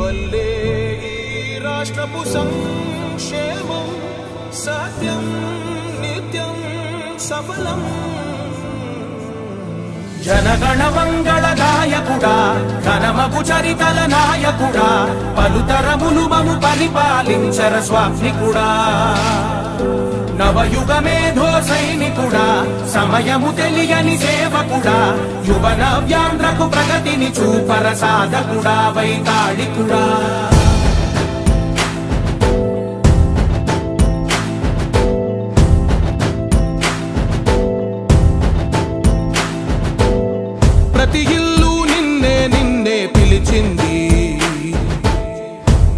వల్లే ఈ రాష్ట్రపు సంక్షేమం సత్యం నిత్యం సఫలం జనగణ మంగళ గాయకుడా ఘనమగు చరితల నాయకుడా పలుతరములు మము పరిపాలించర స్వామికుడా నవయుగ మేధో సైనికుడా సమయము తెలియని సేవకుడా యువ నవ్యాంధ్రకు ప్రగతిని చూపర సాధకుడా వైతాళికుడా ప్రతి ఇల్లు నిన్నే నిన్నే పిలిచింది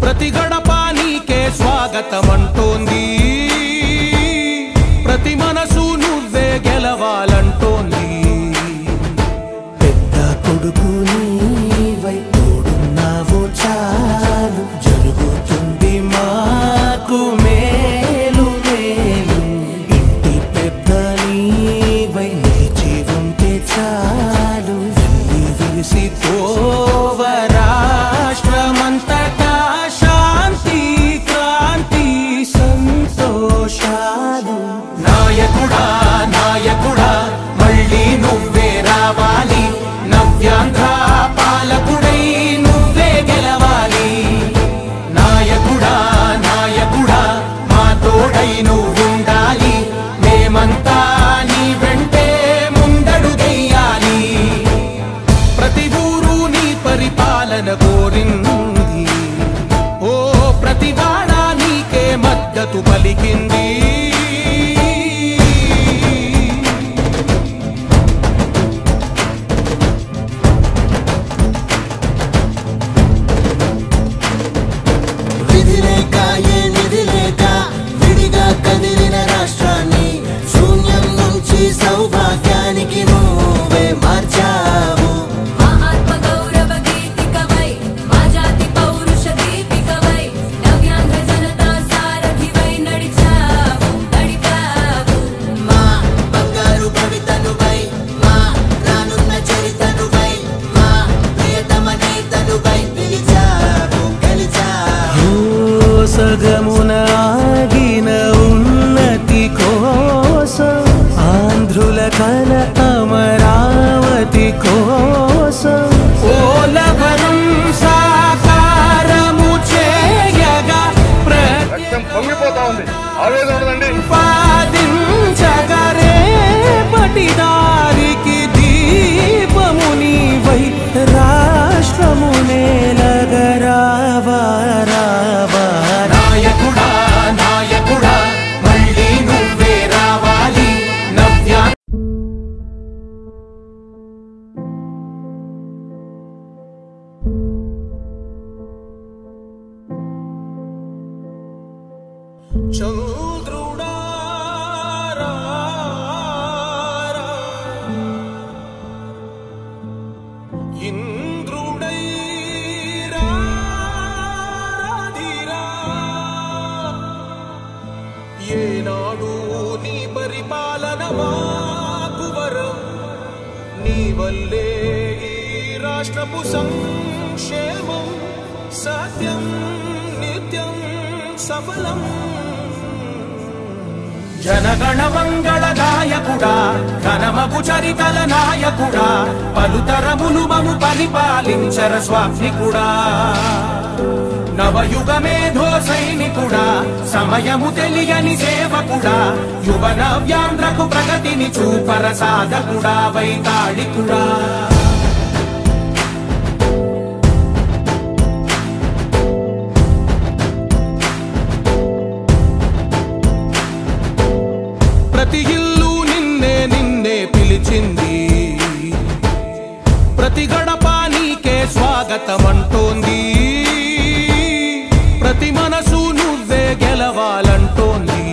ప్రతి గడప నీకే స్వాగతమంటోంది ప్రతి మనసు నువ్వే గెలవాలంటోంది పెద్ద కొడుకు నీవై తోడున్నావు చాలు జరుగుతుంది మాకు మేలు మేలు ఇంటి పెద్ద నీవై నిలిచి ఉంటే చాలు వెళ్ళి విలిసి పోవ రాష్ట్రమంతటా శాంతి క్రాంతి సంతోషాలు నాయకుడా నాయకుడా మళ్ళీ నువ్వే రావాలి నవ్యాంధ్ర పాలకుడై నువ్వే గెలవాలి నాయకుడా నాయకుడా మా తోడై నువ్వుండాలి మేమంతా నీ వెంటే ముందడుగెయ్యాలి ప్రతి ఊరు నీ పరిపాలన కోరింది ఓ ప్రతి వాడ నీకే మద్దతు పలికింది సౌభాగ్యానికి నువ్వే మార్చావు మహాత్మ గౌరవ గీతికవై మా జాతి పౌరుష దీపికవై నవ్యాంధ్ర జనతా సారథివై నడిచావు నడిపావు మా బంగారు భవితనువై మా రానున్న చరితనువై మా ప్రియతమ నేతనువై పిలిచావు గెలిచావు సగమున ఆగిన ఉన్నతి కోసం ఆంధ్రుల కల అమరావతి కోసం ఓలవరం సాకారము చేయగా పొంగిపోతా ఉంది ఆవేదన ఉందండి పాదించగరే పటిదారికి దీపము నీవై రాష్ట్రము నేలగరావా రావా నాయకుడా నాయకుడా మళ్ళీ నువ్వే రావాలి నవ్యా చంద్రుడా ఇంద్రుడై రాధిరా ఏనాడు నీ పరిపాలన మాకు వరం నీ వల్లే ఈ రాష్ట్రపు సంక్షేమం సత్యం నిత్యం సఫలం జనగణ మంగళ గాయకుడా ఘనమగు చరితల నాయకుడా పలుతరములు మము పరిపాలించర స్వామికుడా నవయుగ మేధో సైనికుడా సమయము తెలియని సేవకుడా యువ నవ్యాంధ్రకు ప్రగతిని చూపర సాధకుడా వైతాళికుడా ప్రతి ఇల్లు నిన్నే నిన్నే పిలిచింది ప్రతి గడప నీకే స్వాగతమంటోంది ప్రతి మనసు నువ్వే గెలవాలంటోంది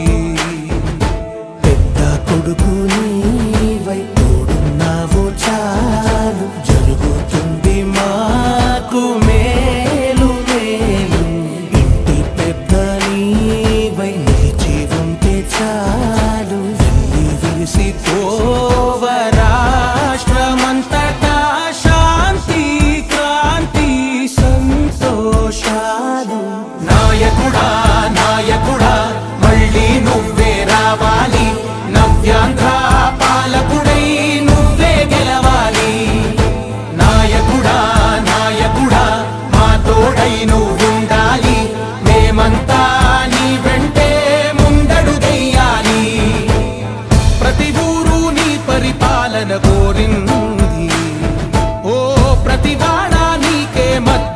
పెద్ద కొడుకు నీవై తోడున్నావు చాలు జరుగుతుంది మాకు మేలు మేలు ఇంటి పెద్ద నీవై నిలిచి ఉంటే చాలు వెళ్ళి విలిసి పోవ రాష్ట్రమంతటా శాంతి క్రాంతి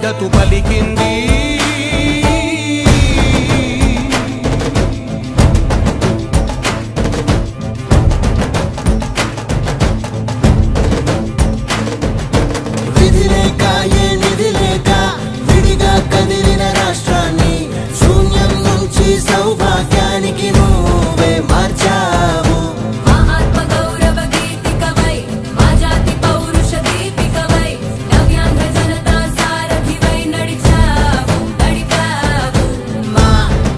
మద్దతు పలికింది. సౌభాగ్యానికి నువ్వే మార్చావు. మా ఆత్మ గౌరవ గీతికవై, మా జాతి పౌరుష దీపికవై, నవ్యాంధ్ర జనతా సారథివై నడిచావు, నడిపావు. మా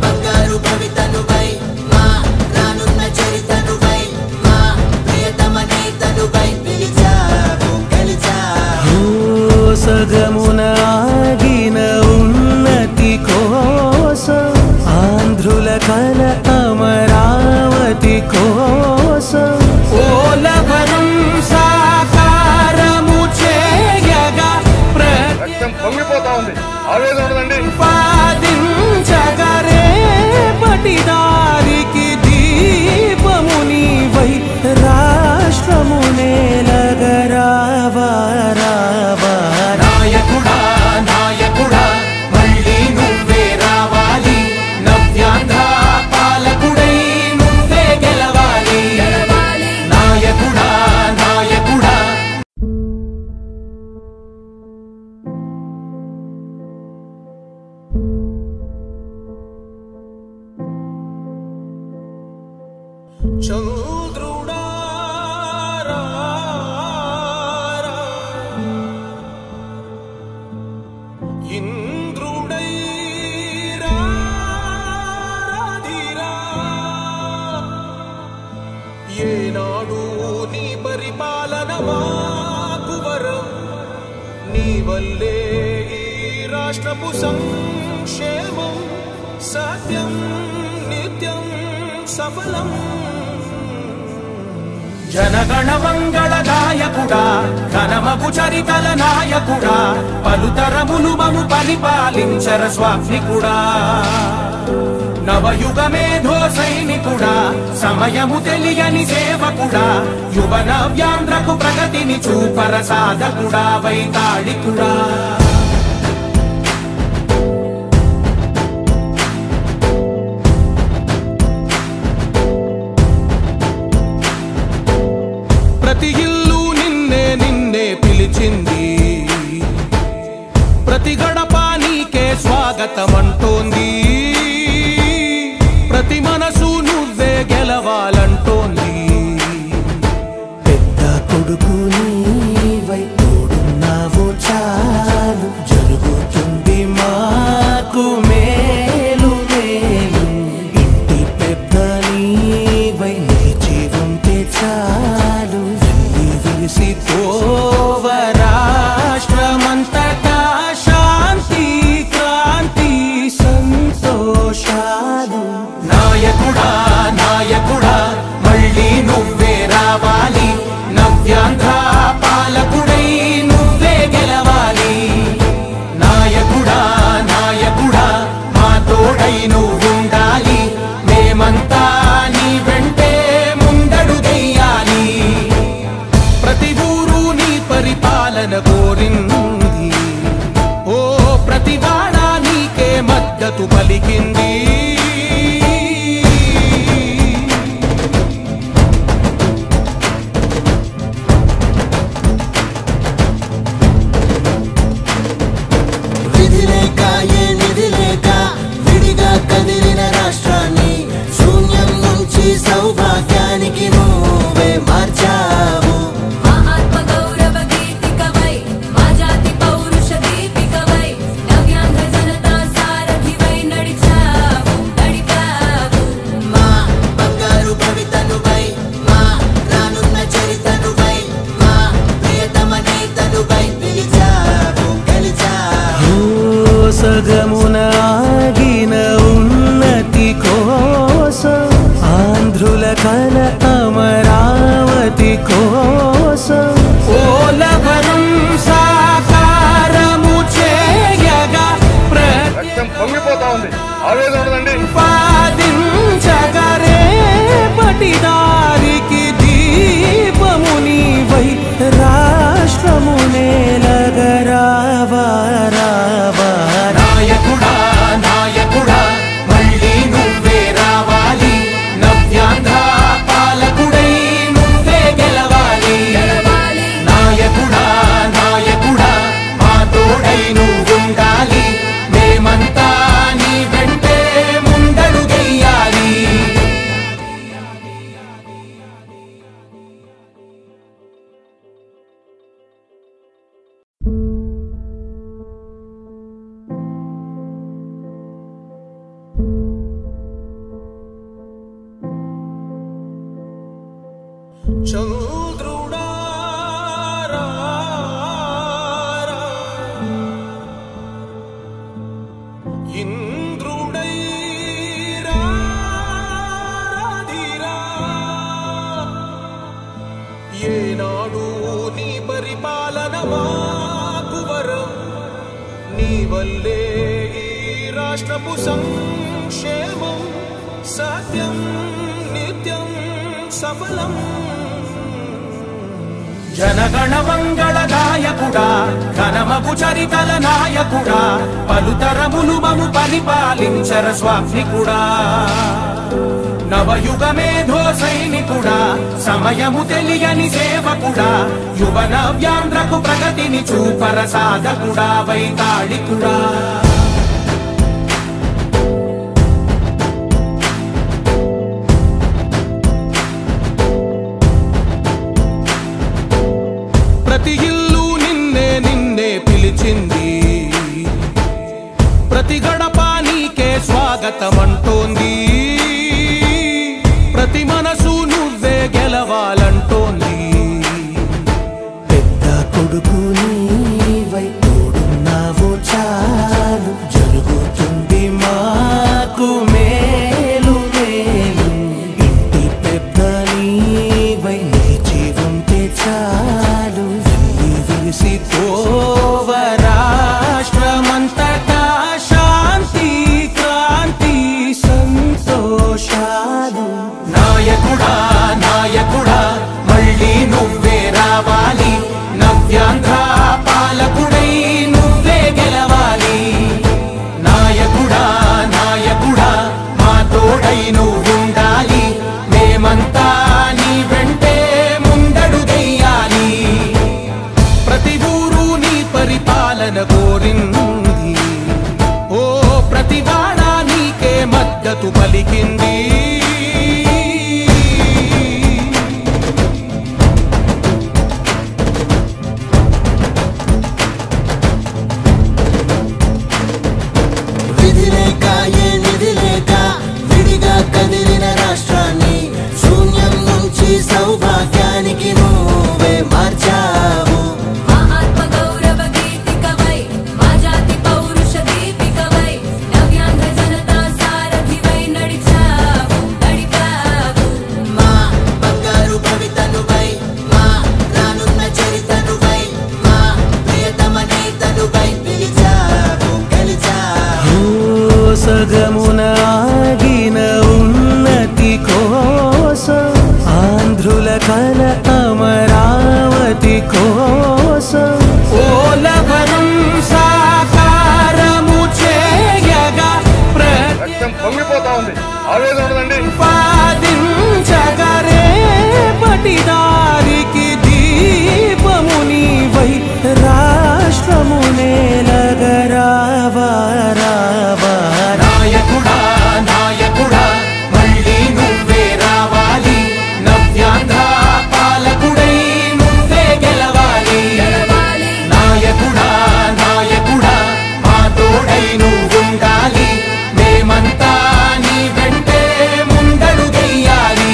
బంగారు భవితనువై, మా రానున్న చరితనువై, మా ప్రియతమ నేతనువై పిలిచావు, గెలిచావు. సగమున ఆగిన ఉన్నతి కోసం, ఆంధ్రుల కల అమరావతి కోసం, ఓలవరం సాకారము చేయగా రక్తం పొంగిపోతా ఉంది. ఆవేదన ఉండదండి. ప్రతిపాదించగరే పటిదారికి దీపము నీవై రాష్ట్రము నేలగరావా రావా. నాయకుడా నాయకుడా మళ్ళీ నువ్వే రావాలి, నవ్యాంధ్ర పాలకుడై నువ్వే గెలవాలి. నాయకుడా నాయకుడా చంద్రుడా రా రా, ఇంద్రుడై రాధిరా. ఏనాడు నీ పరిపాలన మాకు వరం, నీ వల్లే ఈ రాష్ట్రపు సంక్షేమం సత్యం నిత్యం సఫలం. జనగణ మంగళదాయకుడా, ఘనమగు చరితల నాయకుడా, పలుతరములు మము పరిపాలించర స్వామికుడా. నవయుగ మేధో సైనికుడా, సమయము తెలియని సేవకుడా, యువ నవ్యాంధ్రకు ప్రగతిని చూపర సాధకుడా, వైతాళికుడా. ప్రతి ఇల్లు నిన్నే నిన్నే పిలిచింది, ప్రతి గడప నీకే స్వాగతమంటోంది, ప్రతి మనసు నువ్వే గెలవాలంటోంది. పెద్ద కొడుకు నీవై తోడున్నావు చాలు, జరుగుతుంది మాకు మేలు మేలు. ఇంటి పెద్ద నీవై నిలిచి ఉంటే చాలు, వెళ్ళి విలిసి పోవ రాష్ట్రమంతటా శాంతి క్రాంతి సంతోషాలు. నాయకుడా నాయకుడా మళ్ళీ నువ్వే రావాలి, నవ్యాంధ్ర పాలకుడై నువ్వే గెలవాలి. నాయకుడా నాయకుడా మా తోడై నువ్వుండాలి, మేమంతా నీ వెంటే ముందడుగెయ్యాలి. ప్రతి ఊరు నీ పరిపాలన కోరింది, ఓ ప్రతి వాడ నీకే మద్దతు పలికింది. విధి లేక ఏ నిధి లేక విడిగా కదిలిన రాష్ట్రాన్ని శూన్యం నుంచి సౌభాగ్యానికి నువ్వే మార్చావు. మా ఆత్మ గౌరవ గీతికవై, మా జాతి పౌరుష దీపికవై, నవ్యాంధ్ర జనతా సారథివై నడిచావు, నడిపావు. మా బంగారు భవితనువై, మా రానున్న చరితనువై, మా ప్రియతమ నేతనువై పిలిచావు, గెలిచావు. సగమున ఆగిన ఉన్నతి కోసం, ఆంధ్రుల కల అమరావతి కోసం, ఓలవరం సాకారము చేయగా రక్తం పొంగిపోతా ఉంది. ఆవేదన ఉండదండి. ప్రతిపాదించగరే పటిదారికి దీపము నీవై రాష్ట్రము నేలగరావా రావా. వల్లే ఈ రాష్ట్రపు సంక్షేమం సత్యం నిత్యం సఫలం జనగణ మంగళ గాయకుడా ఘనమగు చరితల నాయకుడా పలుతరములు మము పరిపాలించర స్వామికుడా నవయుగ మేధో సైనికుడా సమయము తెలియని సేవకుడా యువ నవ్యాంధ్రకు ప్రగతిని చూపర సాధకుడా వైతాళికుడా ప్రతి ఇల్లు నిన్నే నిన్నే పిలిచింది ప్రతి గడప నీకే స్వాగతమంటోంది ప్రతి మనసు నువ్వే గెలవాలంటోంది పెద్ద కొడుకు నీవై తోడున్నావు చాలు జరుగుతుంది మాకు మేలు మేలు ఇంటి పెద్ద నీవై నిలిచి ఉంటే చాలు విరిసి పోవ రాష్ట్రమంతటా శాంతి క్రాంతి సంతోషాలు నాయకుడా నాయకుడా మళ్ళీ నువ్వే రావాలి నవ్యాంధ్ర పాలకుడై నువ్వే గెలవాలి నాయకుడా నాయకుడా మా తోడై నువ్వుండాలి మేమంతా నీ వెంటే ముందడుగెయ్యాలి ప్రతి ఊరు నీ పరిపాలన కోరింది ఓ ప్రతి వాడ నీకే మద్దతు పలికింది విధి లేక ఏ నిధి లేక విడిగా కదిలిన రాష్ట్రాన్ని శూన్యం నుంచి సౌభాగ్యానికి నువ్వే మార్చావు మా ఆత్మ గౌరవ గీతికవై మా జాతి పౌరుష దీపికవై నవ్యాంధ్ర జనతా సారథివై నడిచావు నడిపావు మా బంగారు భవితనువై మా రానున్న చరితనువై మా ప్రియతమ నేతనువై పిలిచావు గెలిచావు సగమున ఆగిన ఉన్నతి కోసం ఆంధ్రుల కల అమరావతి కోసం పోలవరం సాకారము చేయగా రక్తం పొంగిపోతా ఉంది ఆవేదన ఉండదండి ప్రతిపాదించగరే పటిదారికి దీపము నీవై రాష్ట్రము నేలగరావా రావా నాయకుడా నాయకుడా మళ్ళీ నువ్వే రావాలి నవ్యాంధ్ర పాలకుడై నువ్వే గెలవాలి నాయకుడా నాయకుడా మా తోడై నువ్వుండాలి మేమంతా నీ వెంటే ముందడుగెయ్యాలి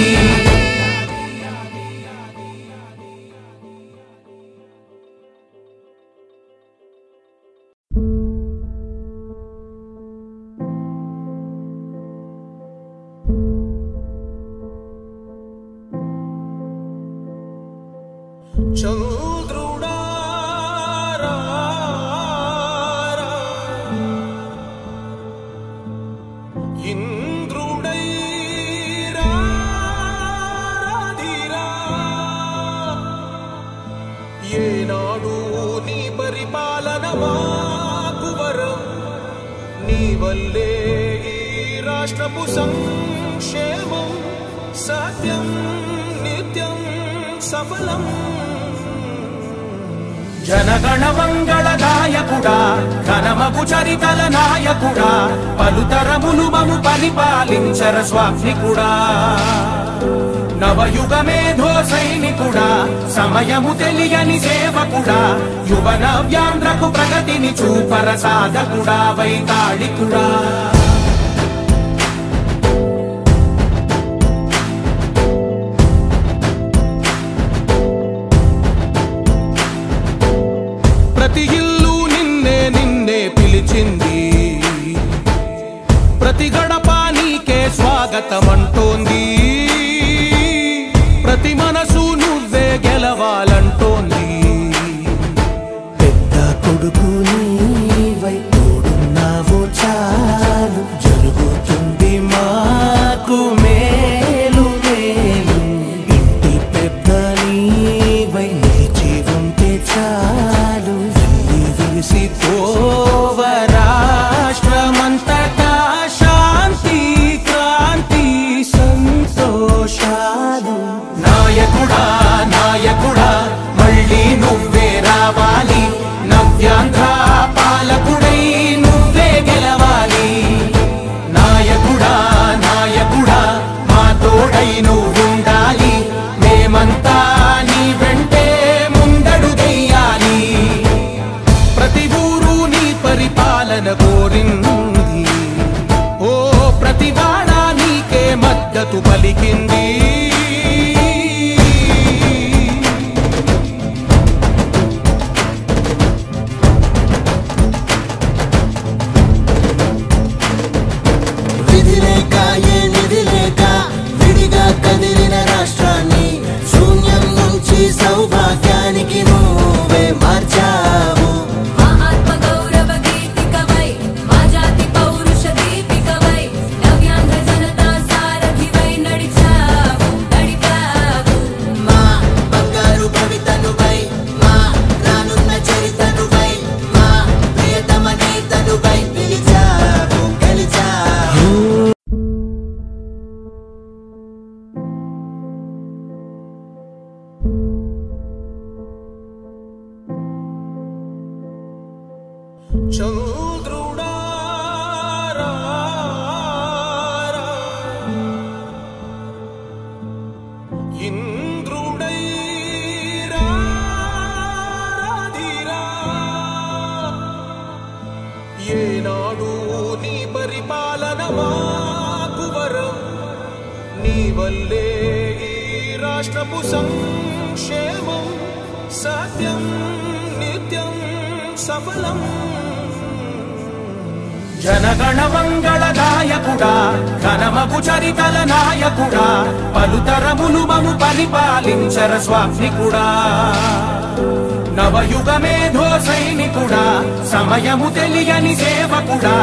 చంద్రుడా రా, రా. ఇంద్రుడై రాధిరా. ఏనాడు నీ పరిపాలన మాకు వరం నీ వల్లే ఈ రాష్ట్రపు సంక్షేమం సత్యం నిత్యం సఫలం జనగణ మంగళ గాయకుడా ఘనమగు చరితల నాయకుడా పలుతరములు మము పరిపాలించర స్వామికుడా నవయుగ మేధో సైనికుడా సమయము తెలియని సేవకుడా యువ నవ్యాంధ్రకు ప్రగతిని చూపర సాధకుడా వైతాళికుడా ప్రతి ఇల్లు నిన్నే నిన్నే పిలిచింది ప్రతి గడప నీకే స్వాగతమంటోంది ప్రతి మనసు నువ్వే గెలవాలంటోంది పెద్ద కొడుకు నీవై విరిసిపోవ రాష్ట్రమంతటా శాంతి క్రాంతి సంతోషాలు. నాయకుడా నాయకుడా మళ్ళీ నువ్వే రావాలి, నవ్యాంధ్ర పాలకుడై నువ్వే గెలవాలి. నాయకుడా నాయకుడా మా తోడై నువ్వుండాలి, మేమంతా నీ వెంటే ముందడుగెయ్యాలి. ప్రతి ఊరు నీ పరిపాలన కోరింది, ఓ ప్రతివాడ నీకే మద్దతు పలికింది. సౌభాగ్యానికి నువ్వే మార్చావు. మా ఆత్మ గౌరవ గీతికవై, మా జాతి పౌరుష దీపికవై, నవ్యాంధ్ర జనతా సారథివై నడిచావు నడిపావు. మా బంగారు భవితనువై, మా రానున్న చరితనువై, మా ప్రియతమ నేతనువై పిలిచావు గెలిచావు. చంద్రుడా ఇంద్రుడై రాధిరా, ఏనాడు నీ పరిపాలన మాకు వరం, నీ వల్లే ఈ రాష్ట్రపు సంక్షేమం సత్యం నిత్యం సఫలం. జనగణ మంగళ నాయకుడా, ఘనమగు చరితల నాయకుడా, పలుతరములు మము పరిపాలించర స్వామికుడా. నవయుగ మేధో సైనికుడా, సమయము తెలియని సేవకుడా,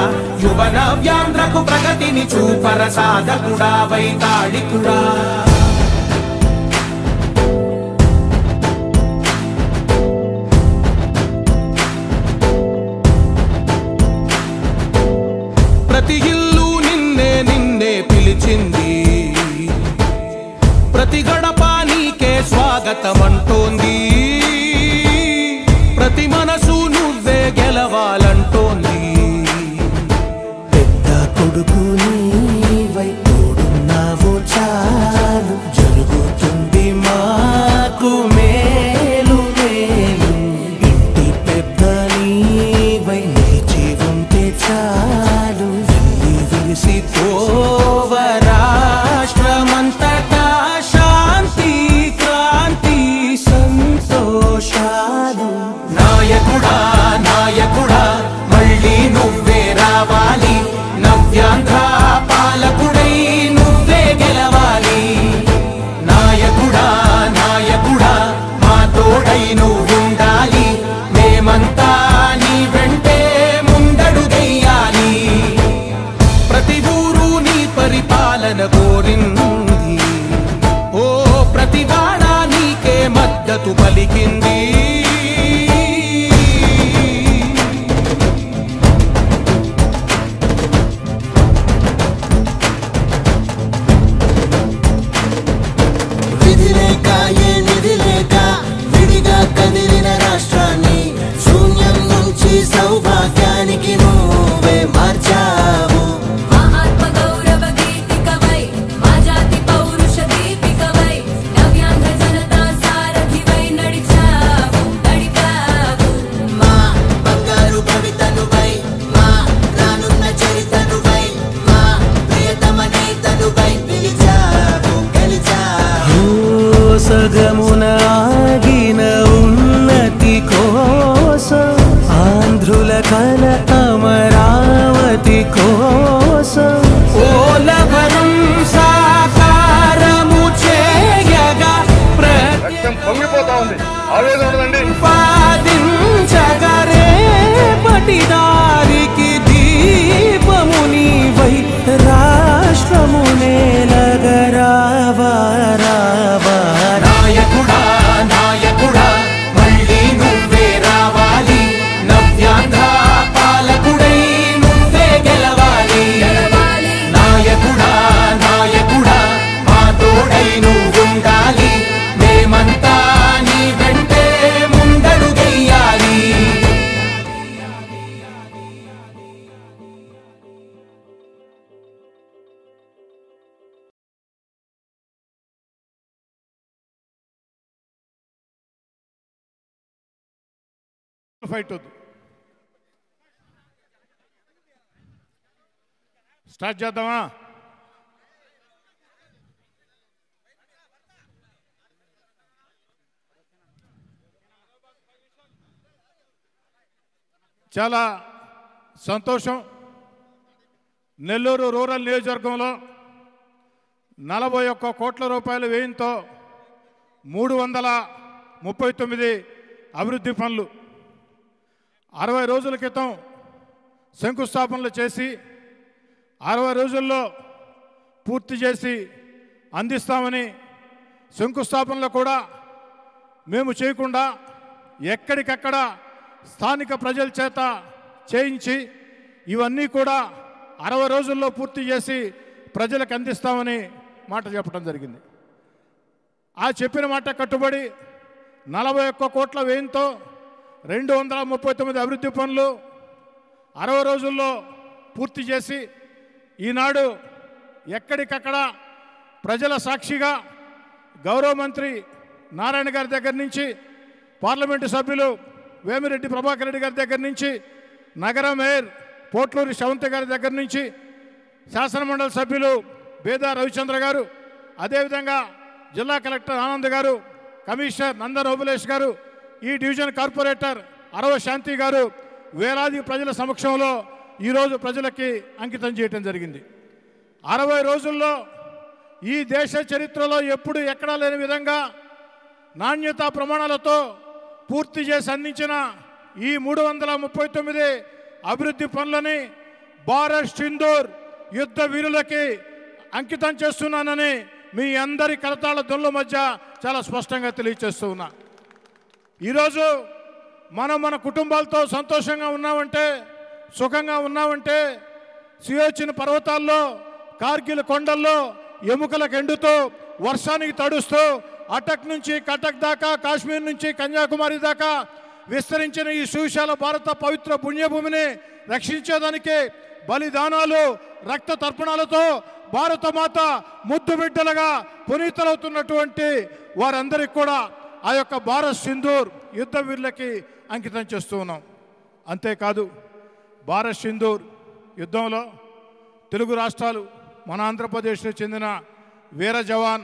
యువ నవ్యాంధ్రకు ప్రగతిని చూపర సాధకుడా వైతాళికుడా. ప్రతి ఇల్లు నిన్నే నిన్నే పిలిచింది, ప్రతి గడప నీకే స్వాగతమంటోంది, ప్రతి మనసు నువ్వే గెలవాలంటోంది. పెద్ద కొడుకు నీవై తోడున్నావు చాలు, జరుగుతుంది మాకు మేలు మేలు. ఇంటి పెద్ద నీవై నిలిచి ఉంటే చాలు, విరిసిపోవ రాష్ట్రమంతటా శాంతి క్రాంతి సంతోషాలు. నాయకుడా నాయకుడా మళ్ళీ నువ్వే రావాలి, నవ్యాంధ్ర పాలకుడై నువ్వే గెలవాలి. నాయకుడా నాయకుడా మా తోడై నువ్వుండాలి, మేమంతా నీ వెంటే ముందడుగెయ్యాలి. ప్రతి ఊరు నీ పరిపాలన కోరింది, ఓ ప్రతివాడ నీకే మద్దతు పలికింది. విధి లేక ఏ నిధి లేక విడిగా కదిలిన రాష్ట్రాన్ని శూన్యం నుంచి సౌభాగ్యానికి నువ్వే మార్చావు. మా ఆత్మ గౌరవ గీతికవై, మా జాతి పౌరుష దీపికవై, నవ్యాంధ్ర జనతా సారథివై నడిచావు నడిపావు. మా బంగారు భవితనువై, మా రానున్న చరితనువై, మా ప్రియతమ నేతనువై పిలిచావు గెలిచావు. సగమున ఆగిన ఉన్నతి కోసం, ఆంధ్రుల కల అమరావతి కోసం, పోలవరం సాకారము చేయగా రక్తం పొంగిపోతా ఉంది, ఆవేదన ఉండదండి. ప్రతిపాదించగరేపటి దారికి దీపము నీవై రాష్ట్రము నేలగరావా రావా. నాయకుడా నాయకుడా మళ్ళీ నువ్వే రావాలి, నవ్యా ఫైట్ వద్దు. స్టార్ట్ చేద్దామా? చాలా సంతోషం. నెల్లూరు రూరల్ నియోజకవర్గంలో 41 కోట్ల రూపాయల వ్యయంతో 339 అభివృద్ధి పనులు 60 రోజుల క్రితం శంకుస్థాపనలు చేసి 60 రోజుల్లో పూర్తి చేసి అందిస్తామని, శంకుస్థాపనలు కూడా మేము చేయకుండా ఎక్కడికక్కడ స్థానిక ప్రజల చేత చేయించి ఇవన్నీ కూడా 60 రోజుల్లో పూర్తి చేసి ప్రజలకు అందిస్తామని మాట చెప్పడం జరిగింది. ఆ చెప్పిన మాట కట్టుబడి 41 కోట్ల వ్యయంతో 239 అభివృద్ధి పనులు 60 రోజుల్లో పూర్తి చేసి ఈనాడు ఎక్కడికక్కడ ప్రజల సాక్షిగా గౌరవ మంత్రి నారాయణ గారి దగ్గర నుంచి, పార్లమెంటు సభ్యులు వేమిరెడ్డి ప్రభాకర్ రెడ్డి గారి దగ్గర నుంచి, నగర మేయర్ పోట్లూరి శ్రవంతి గారి దగ్గర నుంచి, శాసనమండలి సభ్యులు బేదా రవిచంద్ర గారు, అదేవిధంగా జిల్లా కలెక్టర్ ఆనంద్ గారు, కమిషనర్ నందన్ ఓబులేష్ గారు, ఈ డివిజన్ కార్పొరేటర్ అరవ శాంతి గారు వేలాది ప్రజల సమక్షంలో ఈరోజు ప్రజలకి అంకితం చేయడం జరిగింది. 60 రోజుల్లో ఈ దేశ చరిత్రలో ఎప్పుడు ఎక్కడా లేని విధంగా నాణ్యతా ప్రమాణాలతో పూర్తి చేసి అందించిన ఈ 339 అభివృద్ధి పనులని భారత్ సింధూర్ యుద్ధ వీరులకి అంకితం చేస్తున్నానని మీ అందరి కరతాళ ధ్వనుల మధ్య చాలా స్పష్టంగా తెలియజేస్తూ ఉన్నా. ఈరోజు మనం మన కుటుంబాలతో సంతోషంగా ఉన్నామంటే, సుఖంగా ఉన్నామంటే, సియోచిన్ పర్వతాల్లో, కార్గిల్ కొండల్లో ఎముకలకు ఎండుతూ, వర్షానికి తడుస్తూ, అటక్ నుంచి కటక్ దాకా, కాశ్మీర్ నుంచి కన్యాకుమారి దాకా విస్తరించిన ఈ సువిశాల భారత పవిత్ర పుణ్యభూమిని రక్షించేదానికి బలిదానాలు, రక్త తర్పణాలతో భారత మాత ముద్దు బిడ్డలుగా పునీతులవుతున్నటువంటి వారందరికీ కూడా ఆ యొక్క భారత్ సింధూర్ యుద్ధ వీరులకి అంకితం చేస్తూ ఉన్నాం. అంతేకాదు, భారత్ సింధూర్ యుద్ధంలో తెలుగు రాష్ట్రాలు, మన ఆంధ్రప్రదేశ్కు చెందిన వీర జవాన్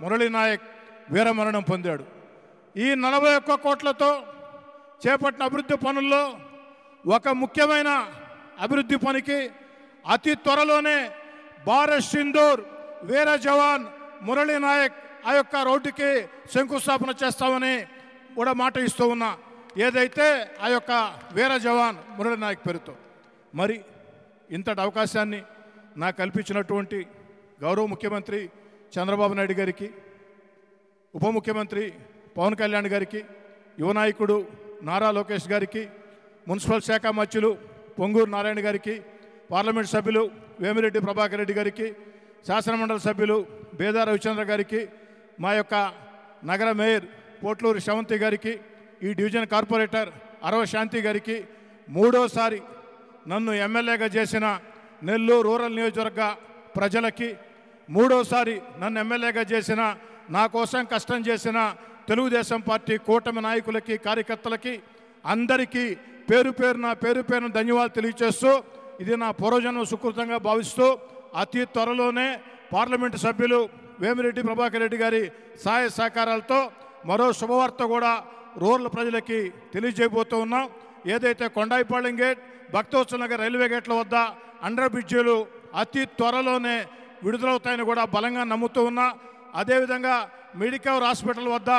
మురళీ నాయక్ వీరమరణం పొందాడు. ఈ 41 కోట్లతో చేపట్టిన అభివృద్ధి పనుల్లో ఒక ముఖ్యమైన అభివృద్ధి పనికి అతి త్వరలోనే భారత్ సింధూర్ వీర జవాన్ మురళీ నాయక్ ఆ యొక్క రోడ్డుకి శంకుస్థాపన చేస్తామని కూడా మాట ఇస్తూ ఉన్నా. ఏదైతే ఆ యొక్క వీర జవాన్ మురళీ నాయక్ పేరుతో. మరి ఇంతటి అవకాశాన్ని నాకు కల్పించినటువంటి గౌరవ ముఖ్యమంత్రి చంద్రబాబు నాయుడు గారికి, ఉప ముఖ్యమంత్రి పవన్ కళ్యాణ్ గారికి, యువ నాయకుడు నారా లోకేష్ గారికి, మున్సిపల్ శాఖ మంత్రులు పొంగూరు నారాయణ గారికి, పార్లమెంట్ సభ్యులు వేమిరెడ్డి ప్రభాకర్ రెడ్డి గారికి, శాసనమండలి సభ్యులు బేదా రవిచంద్ర గారికి, మా యొక్క నగర మేయర్ పోట్లూరి శ్రవంతి గారికి, ఈ డివిజన్ కార్పొరేటర్ అరవ శాంతి గారికి, మూడోసారి నన్ను ఎమ్మెల్యేగా చేసిన నెల్లూరు రూరల్ నియోజకవర్గ ప్రజలకి, మూడోసారి నన్ను ఎమ్మెల్యేగా చేసిన, నా కోసం కష్టం చేసిన తెలుగుదేశం పార్టీ కూటమి నాయకులకి, కార్యకర్తలకి అందరికీ పేరు పేరున ధన్యవాదాలు తెలియజేస్తూ, ఇది నా పూర్వజన్మ సుకృతంగా భావిస్తూ అతి త్వరలోనే పార్లమెంటు సభ్యులు వేమిరెడ్డి ప్రభాకర్ రెడ్డి గారి సహాయ సహకారాలతో మరో శుభవార్త కూడా రూరల్ ప్రజలకి తెలియజేయబోతూ ఉన్నాం. ఏదైతే కొండాయిపాళెం గేట్, భక్తవత్సల నగర్ రైల్వే గేట్ల వద్ద అండర్ బ్రిడ్జిలు అతి త్వరలోనే విడుదలవుతాయని కూడా బలంగా నమ్ముతూ ఉన్నా. అదేవిధంగా మెడికవర్ హాస్పిటల్ వద్ద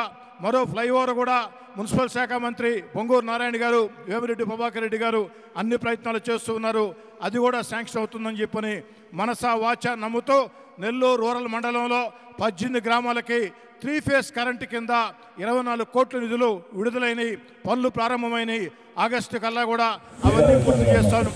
మరో ఫ్లైఓవర్ కూడా మున్సిపల్ శాఖ మంత్రి పొంగూరు నారాయణ గారు, వేమిరెడ్డి ప్రభాకర్ రెడ్డి గారు అన్ని ప్రయత్నాలు చేస్తూ ఉన్నారు. అది కూడా శాంక్షన్ అవుతుందని చెప్పని మనసా వాచ నమ్ముతూ నెల్లూరు రూరల్ మండలంలో 18 గ్రామాలకి 3 ఫేజ్ కరెంటు కింద 24 కోట్ల నిధులు విడుదలైనవి, పనులు ప్రారంభమైనవి. ఆగస్టు కల్లా కూడా అవన్నీ పూర్తి చేస్తాను.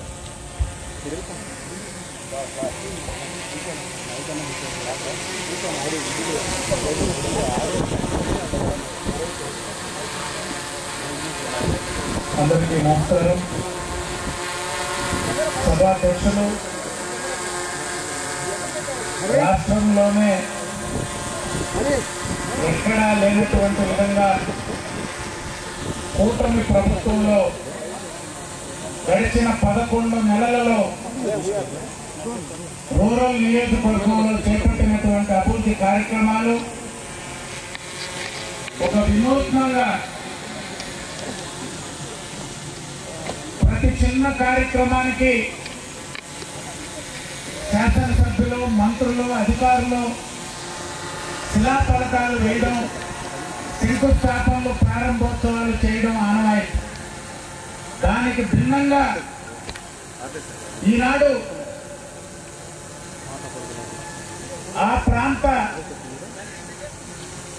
అందరికీ నమస్కారం. సభాధ్యక్షులు, రాష్ట్రంలోనే ఎక్కడా లేనటువంటి విధంగా కూటమి ప్రభుత్వంలో గడిచిన 11 నెలలలో రూరల్ నియోజకవర్గంలో చేపట్టినటువంటి అభివృద్ధి కార్యక్రమాలు ఒక వినూత్నంగా ప్రతి చిన్న కార్యక్రమానికి శాసనసభ్యులు, మంత్రులు, అధికారులు శిలాఫలకాలు వేయడం, శంకుస్థాపనలు, ప్రారంభోత్సవాలు చేయడం ఆనవాయితీ. దానికి భిన్నంగా ఈనాడు ఆ ప్రాంత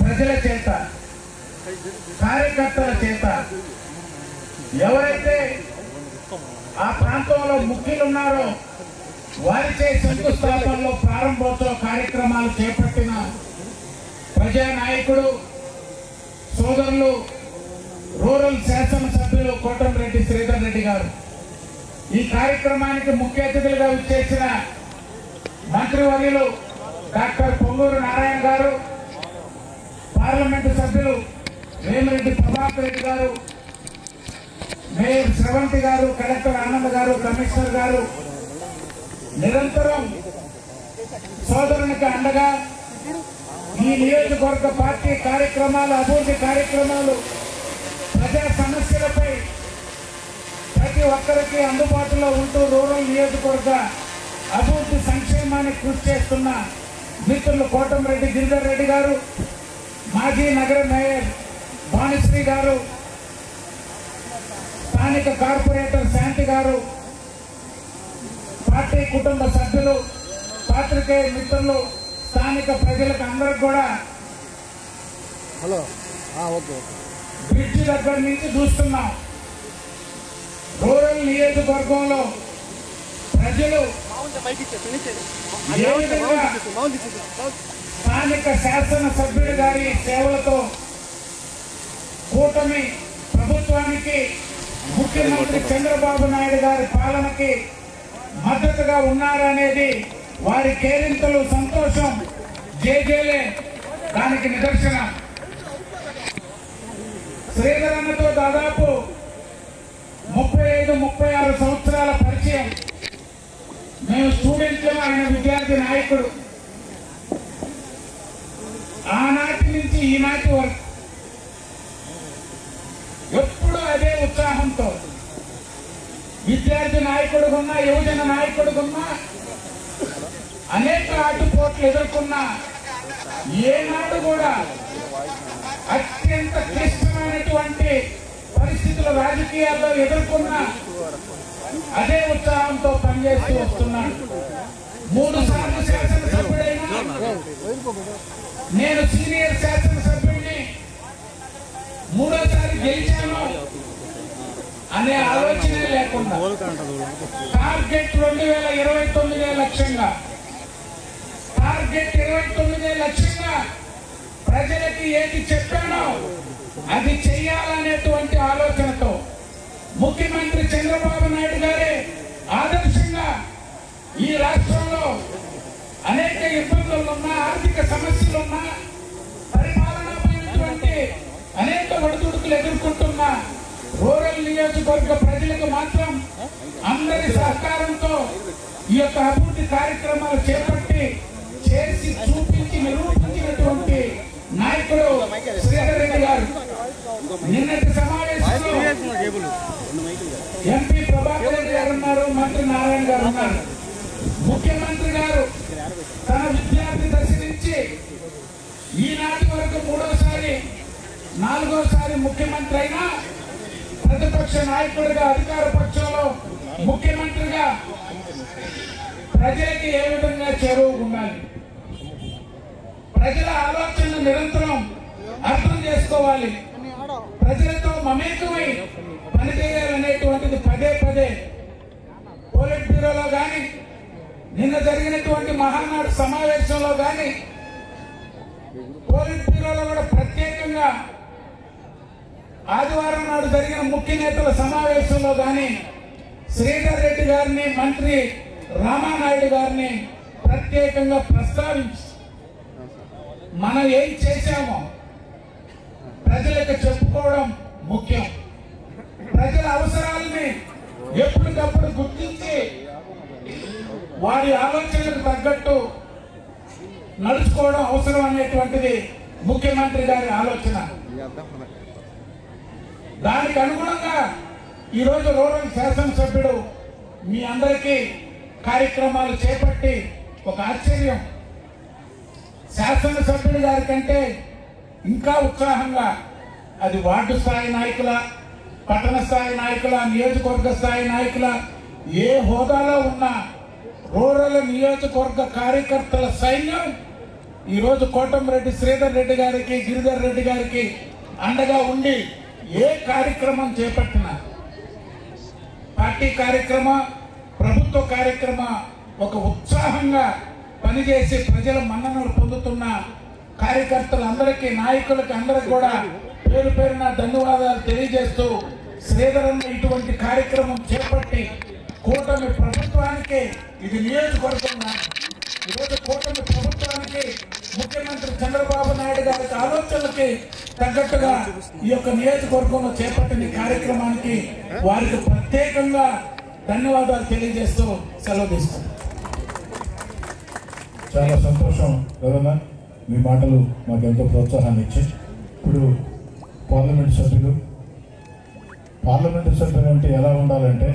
ప్రజల చేత, కార్యకర్తల చేత, ఎవరైతే ఆ ప్రాంతంలో ముఖ్యులున్నారో వారిచే శంకుస్థాపనలో ప్రారంభోత్సవ కార్యక్రమాలు చేపట్టిన ప్రజానాయకుడు సోదరులు రూరల్ శాసనసభ్యులు కోటంరెడ్డి శ్రీధర్ రెడ్డి గారు. ఈ కార్యక్రమానికి ముఖ్య అతిథులుగా విచ్చేసిన మంత్రివర్యులు డాక్టర్ పొంగూరు నారాయణ గారు, పార్లమెంటు సభ్యులు వేమిరెడ్డి ప్రభాకర్ రెడ్డి గారు, మేయర్ శ్రవంతి గారు, కలెక్టర్ ఆనంద్ గారు, కమిషనర్ గారు నిరంతరం సోదరునికి అండగా ఈ నియోజకవర్గ పార్టీ కార్యక్రమాలు, అభివృద్ధి కార్యక్రమాలు, ప్రజా సమస్యలపై ప్రతి ఒక్కరికి అందుబాటులో ఉంటూ రూరల్ నియోజకవర్గ అభివృద్ధి సంక్షేమానికి కృషి చేస్తున్న మిత్రులు కోటంరెడ్డి గిరిధర్ రెడ్డి గారు, మాజీ నగర మేయర్ భానుశ్రీ గారు, స్థానిక కార్పొరేటర్ శాంతి గారు, పార్టీ కుటుంబ సభ్యులు, పాత్రికేయ మిత్రులు, స్థానిక ప్రజలకు అందరికి కూడా బ్రిడ్జి దగ్గర నుంచి చూస్తున్నాం. రూరల్ నియోజకవర్గంలో ప్రజలు ఏ విధంగా స్థానిక శాసనసభ్యుడి గారి సేవలతో కూటమి ప్రభుత్వానికి, ముఖ్యమంత్రి చంద్రబాబు నాయుడు గారి పాలనకి మద్దతుగా ఉన్నారనేది వారి కేరింతలు, సంతోషం, జేజేలే దానికి నిదర్శనం. శ్రీధర్ అన్నతో దాదాపు 35-36 సంవత్సరాల పరిచయం. మేము స్టూడెంట్లు, ఆయన విద్యార్థి నాయకుడు. ఆనాటి నుంచి ఈనాటి వరకు ఎప్పుడు అదే ఉత్సాహంతో విద్యార్థి నాయకుడుకున్నా, యువజన నాయకుడుకున్నా, అనేక ఆటుపోట్లు ఎదుర్కొన్నా ఏనాడు కూడా అత్యంత క్లిష్టమైనటువంటి పరిస్థితులు రాజకీయాల్లో ఎదుర్కొన్నా అదే ఉత్సాహంతో పనిచేస్తూ వస్తున్నాను. 3 సార్లు శాసనసభ్యుడైనా, నేను సీనియర్ శాసనసభ్యుడిని, 3వసారి గెలిచాను అనే ఆలోచనే లేకుండా టార్గెట్ 2029 లక్ష్యంగా, టార్గెట్ 29 లక్ష్యంగా ప్రజలకి ఏది చెప్పానో అది చెయ్యాలనేటువంటి ఆలోచనతో ముఖ్యమంత్రి చంద్రబాబు నాయుడు గారే ఆదర్శంగా ఈ రాష్ట్రంలో అనేక ఇబ్బందులున్నా, ఆర్థిక సమస్యలున్నా, పరిపాలనమైనటువంటి అనేక ఒడిదుడుకులు ఎదుర్కొంటున్న రూరల్ నియోజకవర్గ ప్రజలకు మాత్రం అందరి సహకారంతో ఈ యొక్క అభివృద్ధి కార్యక్రమాలు చేపట్టి చేసి చూపించి నిరూపించినటువంటి నాయకుడు శ్రీధర్ రెడ్డి గారు. నిన్నటి సమావేశంలో ఎంపీ ప్రభాకర్ రెడ్డి గారు ఉన్నారు, మంత్రి నారాయణ గారు ఉన్నారు. ముఖ్యమంత్రి గారు తన విద్యార్థి దశ నుంచి ఈనాటి వరకు 3వసారి 4వసారి ముఖ్యమంత్రి అయినా ప్రతిపక్ష నాయకుడిగా, అధికార పక్షంలో ముఖ్యమంత్రిగా ప్రజలకి ఏ విధంగా చేరువుకుండాలి, ప్రజల ఆలోచనలు నిరంతరం అర్థం చేసుకోవాలి, ప్రజలతో మమేకమై పనిచేయాలనేటువంటిది పదే పదే పోలిట్ బ్యూరోలో కానీ, నిన్న జరిగినటువంటి మహానాడు సమావేశంలో కానీ, పోలిట్ బ్యూరోలో కూడా ప్రత్యేకంగా ఆదివారం నాడు జరిగిన ముఖ్య నేతల సమావేశంలో కానీ శ్రీధర్ రెడ్డి గారిని, మంత్రి రామానాయుడు గారిని ప్రత్యేకంగా ప్రస్తావించి మనం ఏం చేశామో ప్రజలకు చెప్పుకోవడం ముఖ్యం. ప్రజల అవసరాలని ఎప్పటికప్పుడు గుర్తించి వారి ఆలోచనలకు తగ్గట్టు నడుచుకోవడం అవసరం అనేటువంటిది ముఖ్యమంత్రి గారి ఆలోచన. దానికి అనుగుణంగా ఈరోజు రూరల్ శాసనసభ్యుడు మీ అందరికీ కార్యక్రమాలు చేపట్టి ఒక ఆశ్చర్యం, శాసనసభ్యుడి గారి కంటే ఇంకా ఉత్సాహంగా అది వార్డు స్థాయి నాయకుల, పట్టణ స్థాయి నాయకుల, నియోజకవర్గ స్థాయి నాయకుల, ఏ హోదాలో ఉన్న రూరల్ నియోజకవర్గ కార్యకర్తల సైన్యం ఈరోజు కోటంరెడ్డి శ్రీధర్ రెడ్డి గారికి, గిరిధర్ రెడ్డి గారికి అండగా ఉండి ఏ కార్యక్రమం చేపట్టినా, పార్టీ కార్యక్రమ, ప్రభుత్వ కార్యక్రమ ఒక ఉత్సాహంగా పనిచేసి ప్రజల మన్ననలు పొందుతున్న కార్యకర్తలందరికీ, నాయకులకి అందరికి కూడా పేరు పేరున ధన్యవాదాలు తెలియజేస్తూ, శ్రీధరన్న ఇటువంటి కార్యక్రమం చేపట్టి కూటమి ప్రభుత్వానికి, ఇది నియోజకవర్గం ఈరోజు కూటమి ప్రభుత్వానికి, ముఖ్యమంత్రి చంద్రబాబు నాయుడు గారి ఆలోచనలకి తగ్గట్టుగా ఈ యొక్క నియోజకవర్గంలో చేపట్టిన కార్యక్రమానికి వారికి ప్రత్యేకంగా ధన్యవాదాలు తెలియజేస్తూ సెలవు తీసుకుంటాం. చాలా సంతోషం గవర్నర్, మీ మాటలు మాకు ఎంతో ప్రోత్సాహాన్ని ఇచ్చాయి. ఇప్పుడు పార్లమెంట్ సభ్యులు అంటే ఎలా ఉండాలంటే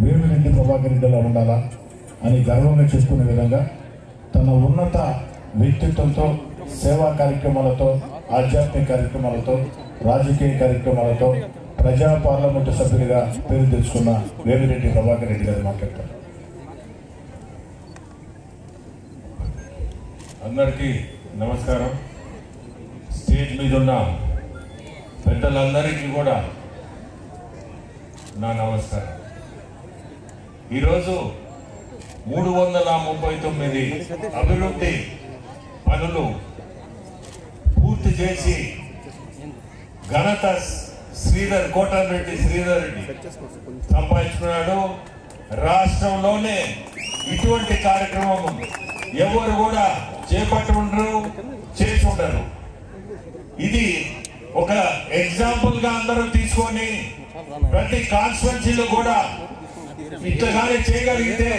వేమిరెడ్డి ప్రభాకర్ రెడ్డిలా ఉండాలా అని గర్వంగా చెప్పుకునే విధంగా తన ఉన్నత వ్యక్తిత్వంతో, సేవా కార్యక్రమాలతో, ఆధ్యాత్మిక కార్యక్రమాలతో, రాజకీయ కార్యక్రమాలతో ప్రజా పార్లమెంటు సభ్యుడిగా పేరు తెచ్చుకున్న వేమిరెడ్డి ప్రభాకర్ రెడ్డి గారు మాట్లాడతారు. అందరికీ నమస్కారం. స్టేజ్ మీద ఉన్న పెద్దలందరికీ కూడా నా నమస్కారం. ఈరోజు 339 అభివృద్ధి పనులు పూర్తి చేసి ఘనత కోటంరెడ్డి శ్రీధర్ రెడ్డి సంపాదించుకున్నాడు. రాష్ట్రంలోనే ఇటువంటి కార్యక్రమం ఎవరు కూడా చేపట్టి ఉండరు, చేసి ఉండరు. ఇది ఒక ఎగ్జాంపుల్ గా అందరూ తీసుకొని ప్రతి కాన్స్టిట్యున్సీలో కూడా ఇట్లాగానే చేయగలిగితే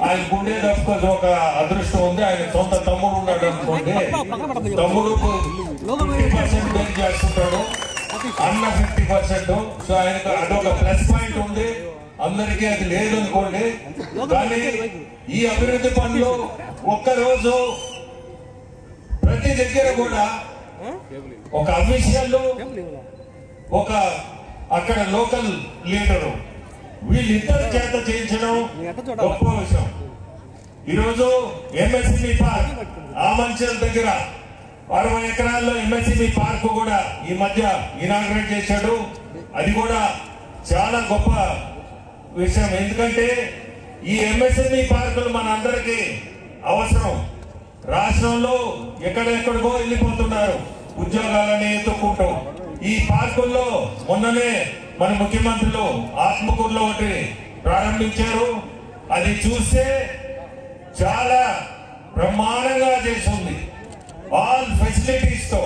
ఆయన ఉండేది ఒక అదృష్టం ఉంది. ఆయన సొంత తమ్ముడు ఉన్నాడు అనుకోండి, తమ్ముడు 50% బేర్ చేస్తుంటాడు, అన్న 50%. సో ఆయనకు అదొక ప్లస్ పాయింట్ ఉంది. అందరికీ అది లేదు అనుకోండి. కానీ ఈ అభివృద్ధి పనులు ఒక్కరోజు ప్రతి దగ్గర కూడా ఒక అఫీషియల్, ఒక అక్కడ లోకల్ లీడరు, వీళ్ళిద్దరు చేత చేయించడం గొప్ప విషయం. ఈరోజు ఎంఎస్ఎంఈ పార్క్ ఆమంచల్ దగ్గర 60 ఎకరాల్లో ఎంఎస్ఎంఈ పార్క్ కూడా ఈ మధ్య ఇనాగ్రేట్ చేశాడు. అది కూడా చాలా గొప్ప విషయం. ఎందుకంటే ఈ ఎంఎస్ఎంఈ పార్కులు మన అందరికీ అవసరం. రాష్ట్రంలో ఎక్కడెక్కడికో వెళ్ళిపోతున్నారు ఉద్యోగాలని ఎత్తుక్కుంటూ. ఈ పార్కుల్లో మొన్ననే మన ముఖ్యమంత్రులు ఆత్మకూరులో ఒకటి ప్రారంభించారు. అది చూస్తే చాలా బ్రహ్మాండంగా చేసింది, ఆల్ ఫెసిలిటీస్ తో.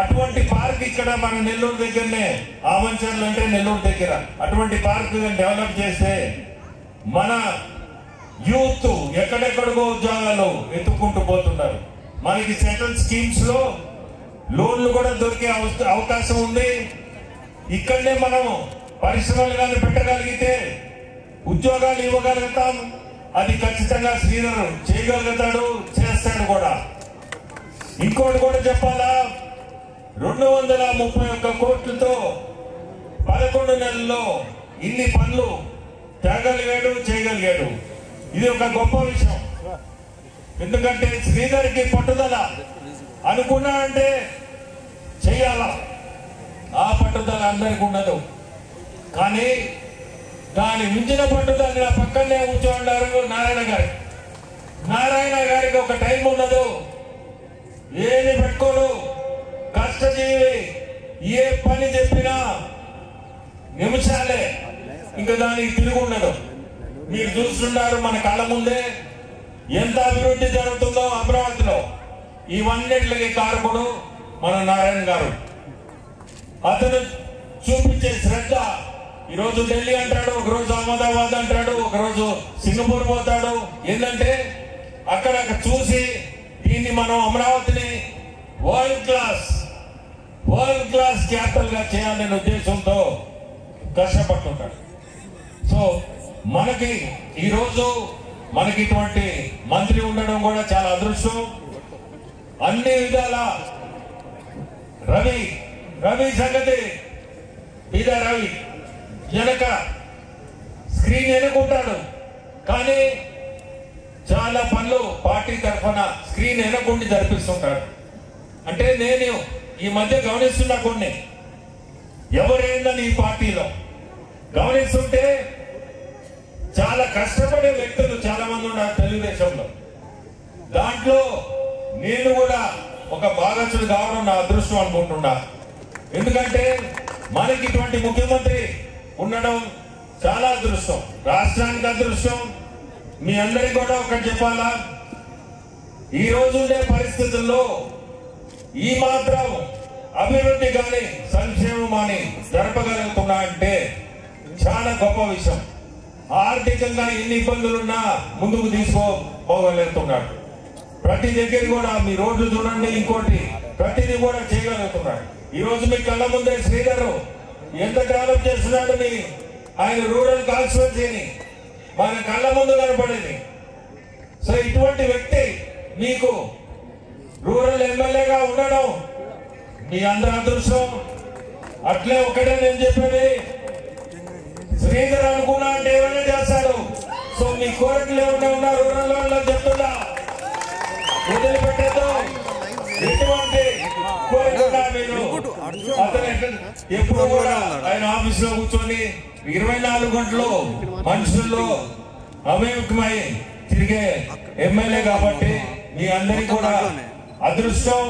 అటువంటి పార్క్ ఇక్కడ మన నెల్లూరు దగ్గరనే, ఆమంచర్లు అంటే నెల్లూరు దగ్గర, అటువంటి పార్క్ డెవలప్ చేస్తే మన యూత్ ఎక్కడెక్కడికో ఉద్యోగాలు ఎత్తుక్కుంటూ పోతున్నారు. మనకి సెంట్రల్ స్కీమ్స్ లో లోన్లు కూడా దొరికే అవకాశం ఉంది. ఇక్కడనే మనం పరిశ్రమలు కానీ పెట్టగలిగితే ఉద్యోగాలు ఇవ్వగలుగుతాం. అది ఖచ్చితంగా శ్రీధర్ చేయగలుగుతాడు, చేస్తాడు కూడా. ఇంకోటి కూడా చెప్పాలా, 231 కోట్లతో 11 నెలల్లో ఇన్ని పనులు తేగలిగాడు, చేయగలిగాడు. ఇది ఒక గొప్ప విషయం. ఎందుకంటే శ్రీధర్కి పట్టుదల, అనుకున్నా అంటే చెయ్యాలా, ఆ పట్టుదల అందరికి ఉండదు. కానీ దాని మించిన పట్టుదల నా పక్కనే కూర్చోండారు నారాయణ గారికి ఒక టైం ఉండదు, ఏది పెట్టుకోడు, కష్టజీవి. ఏ పని చెప్పినా నిమిషాలే, ఇంకా దానికి తిరిగి ఉండదు. మీరు చూస్తున్నారు మన కళ్ళ ముందే ఎంత అభివృద్ధి జరుగుతుందో అమరావతిలో. ఇవన్నిటికి కారకుడు మన నారాయణ గారు. అతను చూపించే శ్రద్ధ, ఈరోజు ఢిల్లీ అంటాడు, ఒకరోజు అహ్మదాబాద్ అంటాడు, ఒకరోజు సింగపూర్ పోతాడు. ఏంటంటే అక్కడ చూసి దీన్ని మనం అమరావతిని వరల్డ్ క్లాస్ క్యాపిటల్ గా చేయాలనే ఉద్దేశంతో కష్టపడుతుంటాడు. సో మనకి ఈరోజు మనకి ఇటువంటి మంత్రి ఉండడం కూడా చాలా అదృష్టం. అన్ని విధాల రవి సంగతి మీద రవి వెనక స్క్రీన్ ఎన్నుకుంటాడు, కానీ చాలా పనులు పార్టీ తరఫున స్క్రీన్ వెనకుండి జరిపిస్తుంటాడు. అంటే నేను ఈ మధ్య గమనిస్తున్నా కొన్ని ఎవరైందని ఈ పార్టీలో గమనిస్తుంటే చాలా కష్టపడే వ్యక్తులు చాలా మంది ఉన్నారు తెలుగుదేశంలో. దాంట్లో నేను కూడా ఒక భాగస్వామి కావడం నా అదృష్టం అనుకుంటున్నా. ఎందుకంటే మనకి ఇటువంటి ముఖ్యమంత్రి ఉండడం చాలా అదృష్టం, రాష్ట్రానికి అదృష్టం. మీ అందరికీ కూడా ఒకటి చెప్పాలా, ఈ రోజు ఉండే పరిస్థితుల్లో ఈ మాత్రం అభివృద్ధి కానీ సంక్షేమం అని జరపగలుగుతున్నా అంటే చాలా గొప్ప విషయం. ఆర్థికంగా ఎన్ని ఇబ్బందులున్నా ముందుకు తీసుకోగలుగుతున్నాడు. ప్రతి దగ్గర కూడా మీ రోడ్లు చూడండి, ఇంకోటి ప్రతిదీ కూడా చేయగలుగుతున్నాడు. ఈ రోజు మీ కళ్ళ ముందే శ్రీధర్ ఎంత డెవలప్ చేస్తున్నాడు, మీ ఆయన రూరల్ కాన్స్టిట్యున్సీని మన కళ్ళ ముందు కనపడేది. సో ఇటువంటి వ్యక్తి మీకు రూరల్ ఎమ్మెల్యేగా ఉండడం మీ అందరి అదృష్టం. అట్లే ఒకటే నేను చెప్పేది, శ్రీధర్ అనుకున్నా అంటే ఏమైనా చేస్తాడు. సో మీ కోరికలు ఏమైనా ఉన్నా రూరల్ వాళ్ళు చెప్తున్నా, వదిలిపెట్టేద్దు. ఎటువంటి కోరికన్నా మీరు అతను ఎప్పుడు కూడా ఆయన ఆఫీస్ లో కూర్చొని 24 గంటలు మనుషుల్లో అమేకమై తిరిగే ఎమ్మెల్యే కాబట్టి మీ అందరికీ కూడా అదృష్టం.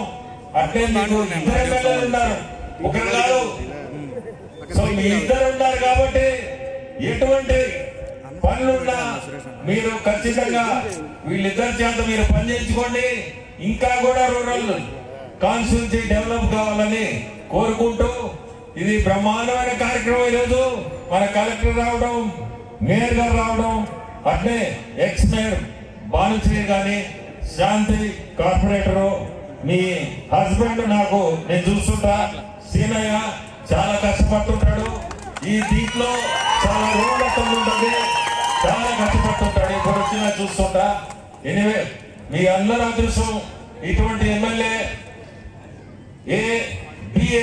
అట్లే మీకు 2 ఎమ్మెల్యేలు ఉన్నారు, ఒకరు కాదు. సో మీ 2 ఉన్నారు కాబట్టి ఎటువంటి పనులున్నా మీరు ఖచ్చితంగా వీళ్ళిద్దరి చేత మీరు పని చేయించుకోండి. ఇంకా కూడా రూరల్ కాన్స్టిట్యున్సీ డెవలప్ కావాలని కోరుకుంటూ ఇది బ్రహ్మాండమైన కార్యక్రమం. ఈరోజు మన కలెక్టర్ రావడం, మేయర్ గారు రావడం, అట్లే ఎక్స్ మేయర్ భానుశ్రీ గాని, శాంతి కార్పొరేటరు, మీ హస్బెండ్ నాకు నేను చూస్తుంటా సీనయ్య చాలా కష్టపడుతుంటాడు. ఈ దీంట్లో చాలా రోడ్లతో ఉంటుంది, చాలా కష్టపడుతుంటాడు. ఇప్పుడు వచ్చినా చూస్తుంటా. ఎనివే మీ అందరూ అదృష్టం. ఇటువంటి ఎమ్మెల్యే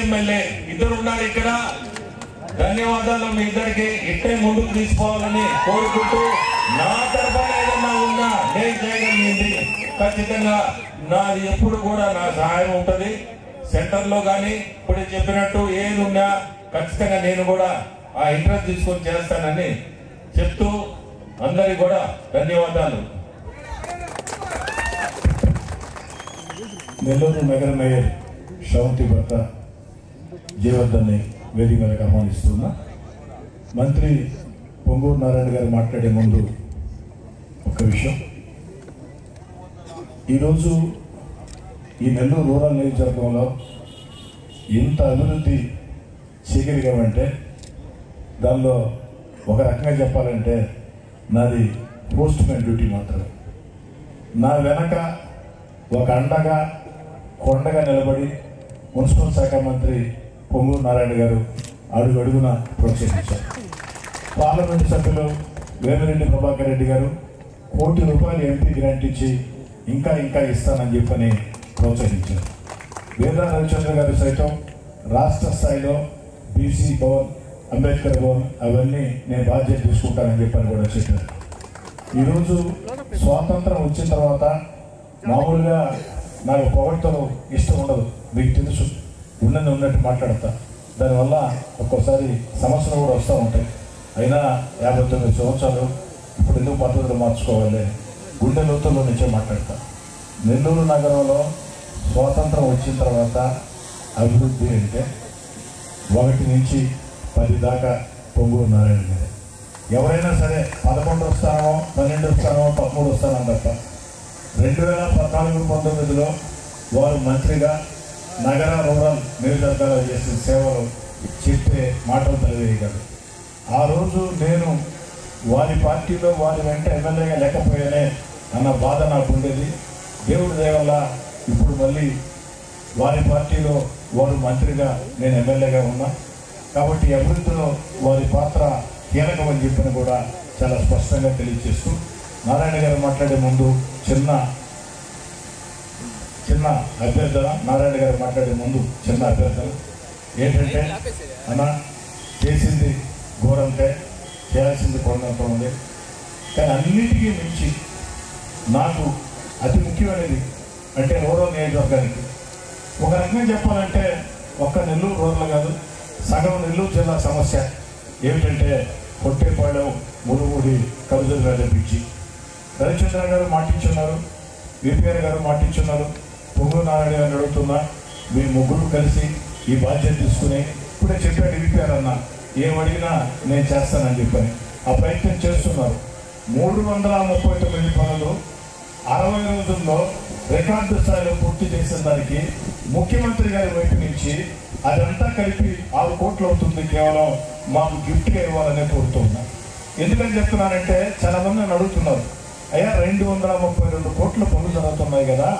ఎమ్మెల్యే 2 ఉన్నారు ఇక్కడ. ధన్యవాదాలు మీ ఇద్దరికి. ఇట్టే ముందుకు తీసుకోవాలని కోరుకుంటూ నా తరఫున ఏదన్నా ఉన్నా నేను చేయగలిగింది ఖచ్చితంగా నాది ఎప్పుడు కూడా నా సహాయం ఉంటుంది. సెంటర్ లో కానీ ఇప్పుడు చెప్పినట్టు ఏది ఉన్నా ఖచ్చితంగా నేను కూడా ఆ ఇంట్రెస్ట్ తీసుకొని చేస్తానని చెప్తూ అందరికి కూడా ధన్యవాదాలు. నెల్లూరు నగర మేయర్ శ్రవంతి భర్త జయవర్ధన్ని వేదిక మీదకి ఆహ్వానిస్తున్నా. మంత్రి పొంగూరు నారాయణ గారు మాట్లాడే ముందు ఒక విషయం, ఈరోజు ఈ నెల్లూరు రూరల్ నియోజకవర్గంలో ఇంత అభివృద్ధి చేయగలిగామంటే దానిలో ఒక రకంగా చెప్పాలంటే నాది పోస్ట్ మ్యాన్ డ్యూటీ మాత్రమే. నా వెనక ఒక అండగా కొండగా నిలబడి మున్సిపల్ శాఖ మంత్రి పొంగూరు నారాయణ గారు అడుగున ప్రోత్సహించారు. పార్లమెంటు సభ్యులు వేమిరెడ్డి ప్రభాకర్ రెడ్డి గారు ₹1 కోటి ఎంపీ గ్రాంట్ ఇచ్చి ఇంకా ఇస్తానని చెప్పని ప్రోత్సహించారు. వేదా రవిచంద్ర గారు సైతం రాష్ట్ర స్థాయిలో బీసీ భవన్, అంబేద్కర్ భవన్ అవన్నీ నేను బాధ్యత తీసుకుంటానని చెప్పని కూడా చెప్పారు. ఈరోజు స్వాతంత్రం వచ్చిన తర్వాత మామూలుగా నాకు పొగడ్తో ఇష్టం ఉండదు, మీకు తెలుసు. ఉన్నట్టు మాట్లాడతా. దానివల్ల ఒక్కోసారి సమస్యలు కూడా వస్తూ ఉంటాయి. అయినా 59 సంవత్సరాలు ఇప్పుడు ఎందుకు పద్ధతులు మార్చుకోవాలి, గుండె లోతుల్లో నుంచే మాట్లాడతా. నెల్లూరు నగరంలో స్వాతంత్రం వచ్చిన తర్వాత అభివృద్ధి అంటే 1 నుంచి 10 దాకా పొంగూరు నారాయణ గారు. ఎవరైనా సరే 11 వస్తానో 12 వస్తానో 13 వస్తానో తప్ప 2014-19లో వారు మంత్రిగా నగర రూరల్ నియోజకవర్గాల్లో చేసిన సేవలు చెప్పే మాటలు తెలియగలరు. ఆ రోజు నేను వారి పార్టీలో వారి వెంట ఎమ్మెల్యేగా లేకపోయానే అన్న బాధ నాకు ఉండేది. దేవుడి దయ వల్ల ఇప్పుడు మళ్ళీ వారి పార్టీలో వారు మంత్రిగా నేను ఎమ్మెల్యేగా ఉన్నా కాబట్టి అభివృద్ధిలో వారి పాత్ర కీలకమని చెప్పిన కూడా చాలా స్పష్టంగా తెలియజేస్తూ నారాయణ గారు మాట్లాడే ముందు చిన్న అభ్యర్థన నారాయణ గారు మాట్లాడే ముందు చిన్న అభ్యర్థన ఏంటంటే అన్న చేసింది ఘోరంటే చేయాల్సింది కొండంత ఉంది. కానీ అన్నిటికీ మించి నాకు అతి ముఖ్యమైనది అంటే రూరల్ నియోజకవర్గానికి ఒక రకంగా చెప్పాలంటే ఒక్క నెల్లూరు రూరల్ కాదు సగం నెల్లూరు జిల్లా సమస్య ఏమిటంటే కొట్టేపాళెం మునుగూడి కలుజల బ్రిడ్జి. రవిచంద్ర గారు మాటించున్నారు, విపిఆర్ గారు మాటించున్నారు. పొంగూరు నారాయణ గారిని అడుగుతున్నా మీ ముగ్గురు కలిసి ఈ బాధ్యత తీసుకుని ఇప్పుడే చెప్పాడు విపిఆర్ అన్న ఏమడిగినా నేను చేస్తానని చెప్పని ఆ ప్రయత్నం చేస్తున్నారు. 339 పనులు 60 రోజుల్లో రికార్డు స్థాయిలో పూర్తి చేసిన దానికి ముఖ్యమంత్రి గారి వైపు నుంచి అదంతా కలిపి 6 కోట్లు అవుతుంది కేవలం మాకు గిఫ్ట్గా ఇవ్వాలనే కోరుతున్నా. ఎందుకని చెప్తున్నానంటే చాలా మంది నన్ను అడుగుతున్నారు అయ్యా 232 కోట్ల పనులు జరుగుతున్నాయి కదా